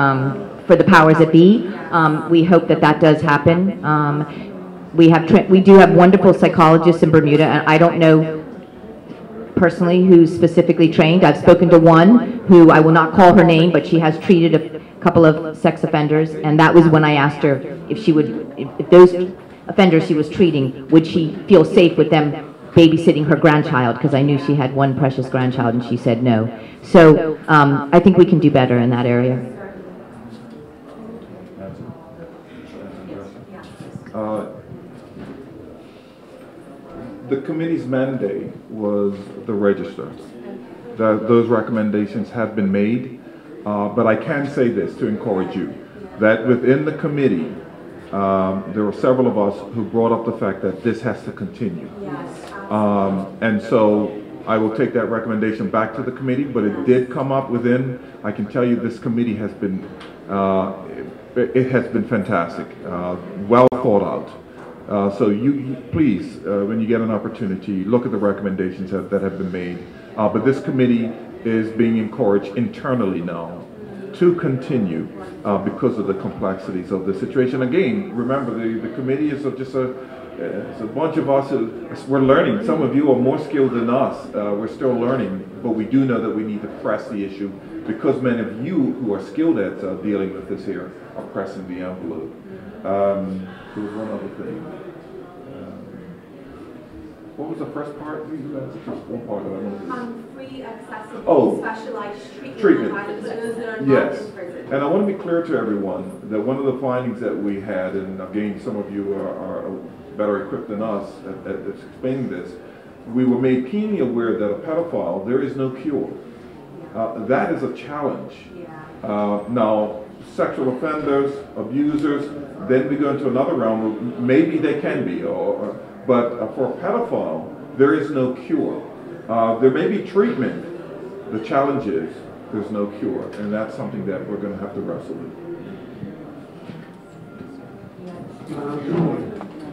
the powers that be. We hope that that does happen. We do have wonderful psychologists in Bermuda, and I don't know personally who's specifically trained. I've spoken to one who, I will not call her name, but she has treated a couple of sex offenders, and that was when I asked her if she would, if those offenders she was treating, would she feel safe with them babysitting her grandchild, because I knew she had one precious grandchild, and she said no. So I think we can do better in that area. The committee's mandate was the register. Those recommendations have been made, but I can say this to encourage you, that within the committee, there were several of us who brought up the fact that this has to continue. And so I will take that recommendation back to the committee, but it did come up within, I can tell you this committee has been, it has been fantastic, well thought out. So please, when you get an opportunity, look at the recommendations that have been made. But this committee is being encouraged internally now to continue because of the complexities of the situation. Again, remember the committee is just it's a bunch of us we're learning. Some of you are more skilled than us. We're still learning, but we do know that we need to press the issue because many of you who are skilled at dealing with this here are pressing the envelope. There was one other thing. What was the first part? One part that I wanted to free, accessible, specialized treatment. Yes. And I want to be clear to everyone that one of the findings that we had, and again, some of you are better equipped than us at explaining this, we were made keenly aware that a pedophile, there is no cure. That is a challenge. Now, sexual offenders, abusers, then we go into another realm, maybe they can be, but for a pedophile, there is no cure. There may be treatment. The challenge is there's no cure, and that's something that we're going to have to wrestle with.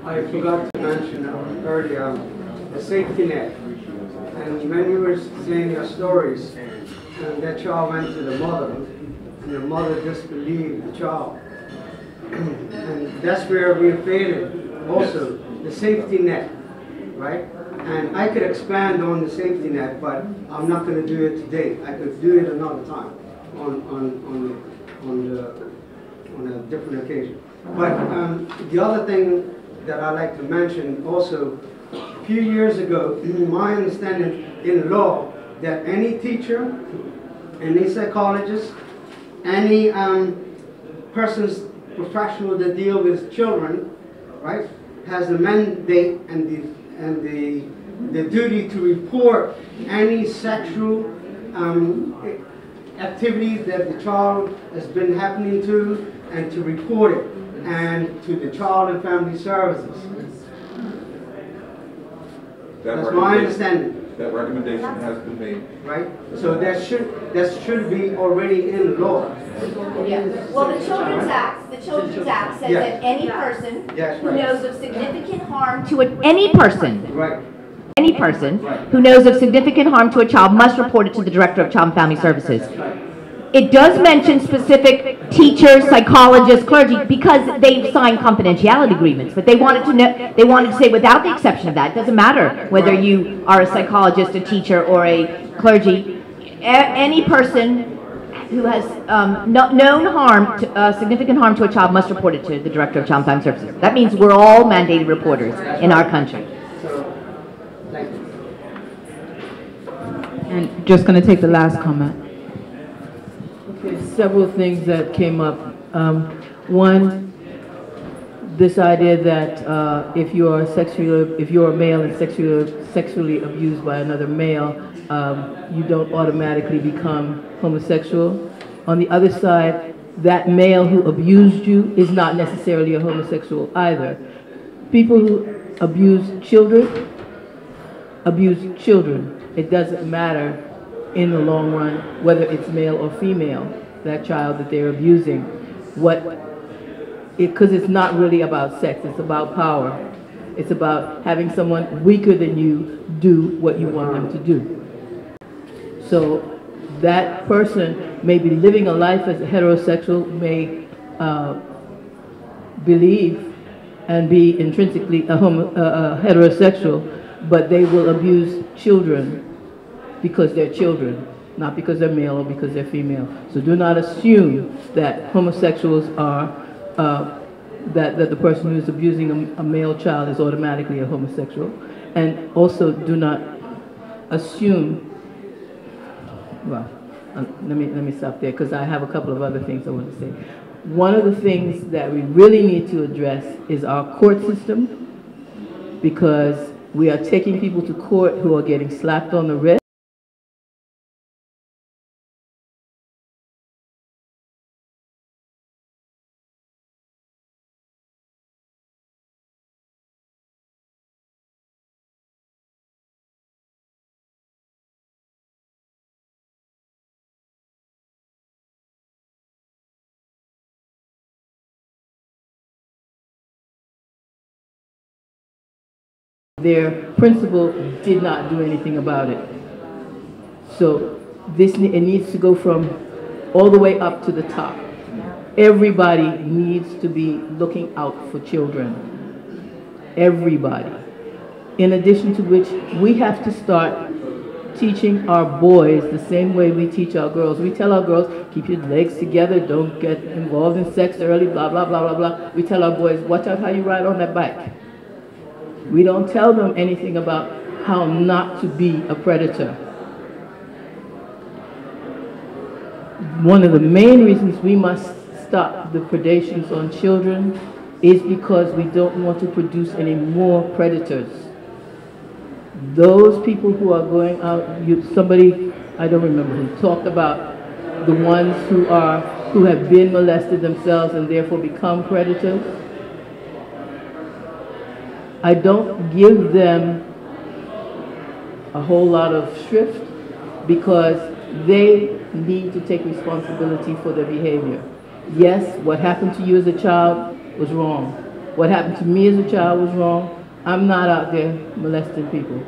I forgot to mention earlier the safety net. And when you were saying your stories, and that child went to the mother, and the mother disbelieved the child. And that's where we failed also, the safety net, right? And I could expand on the safety net, but I'm not going to do it today. I could do it another time on a different occasion. But the other thing that I like to mention also, a few years ago, my understanding in law that any teacher, any psychologist, any person's professional that deal with children, right, has the mandate and the duty to report any sexual activities that the child has been happening to, and to report it, and to the Child and Family Services. That's my understanding. That recommendation has been made. Right? So that should be already in law. Yeah. Well, the Children's Act says that any person who knows of significant harm to Any person who knows of significant harm to a child must report it to the Director of Child and Family Services. It does mention specific teachers, psychologists, clergy, because they've signed confidentiality agreements, but they wanted to say without the exception of that, it doesn't matter whether you are a psychologist, a teacher, or a clergy, any person who has known harm, significant harm to a child must report it to the Director of Child and Family Services. That means we're all mandated reporters in our country. And just going to take the last comment. Okay, several things that came up. One, this idea that if you are a male and sexually abused by another male, you don't automatically become homosexual. On the other side, that male who abused you is not necessarily a homosexual either. People who abuse children. It doesn't matter in the long run whether it's male or female, that child that they're abusing. Because it's not really about sex, it's about power. It's about having someone weaker than you do what you want them to do. So that person may be living a life as a heterosexual, may believe and be intrinsically a heterosexual, but they will abuse children because they're children, not because they're male or because they're female. So do not assume that homosexuals are, that the person who is abusing a male child is automatically a homosexual. And also do not assume, well, let me stop there because I have a couple of other things I want to say. One of the things that we really need to address is our court system, because we are taking people to court who are getting slapped on the wrist. their principal did not do anything about it. So it needs to go from all the way up to the top. Everybody needs to be looking out for children. Everybody. In addition to which, we have to start teaching our boys the same way we teach our girls. We tell our girls, keep your legs together, don't get involved in sex early, blah, blah, blah, blah, blah. We tell our boys, watch out how you ride on that bike. We don't tell them anything about how not to be a predator. One of the main reasons we must stop the predations on children is because we don't want to produce any more predators. Those people who are going out, somebody, I don't remember who, talked about the ones who have been molested themselves and therefore become predators. I don't give them a whole lot of shrift because they need to take responsibility for their behavior. Yes, what happened to you as a child was wrong. What happened to me as a child was wrong. I'm not out there molesting people.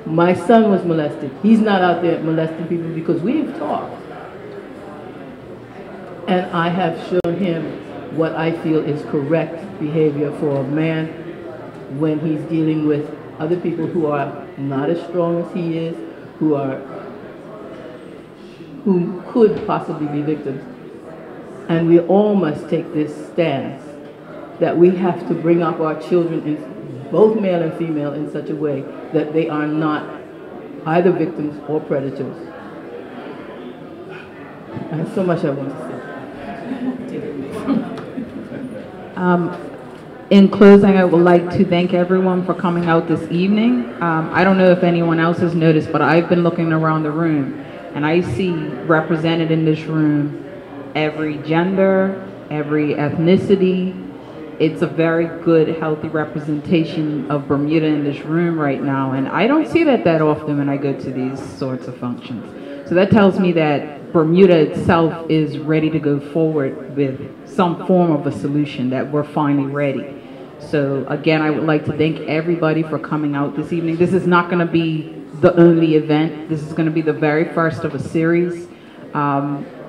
My son was molested. He's not out there molesting people because we've talked. And I have shown him what I feel is correct behavior for a man when he's dealing with other people who are not as strong as he is, who could possibly be victims. And we all must take this stance that we have to bring up our children, both male and female, in such a way that they are not either victims or predators. I have so much I want to say. In closing, I would like to thank everyone for coming out this evening. I don't know if anyone else has noticed, but I've been looking around the room, and I see represented in this room every gender, every ethnicity. It's a very good, healthy representation of Bermuda in this room right now, and I don't see that often when I go to these sorts of functions. So that tells me that Bermuda itself is ready to go forward with some form of a solution, that we're finally ready. So again, I would like to thank everybody for coming out this evening. This is not going to be the only event. This is going to be the very first of a series.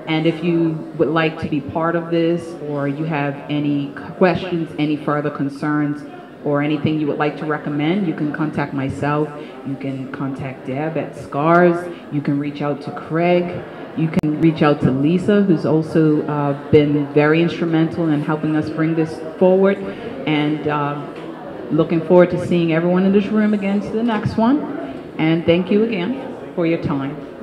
And if you would like to be part of this, or you have any questions, any further concerns, or anything you would like to recommend, you can contact myself. You can contact Deb at SCARS. You can reach out to Craig. You can reach out to Lisa, who's also been very instrumental in helping us bring this forward. And looking forward to seeing everyone in this room again to the next one. And thank you again for your time.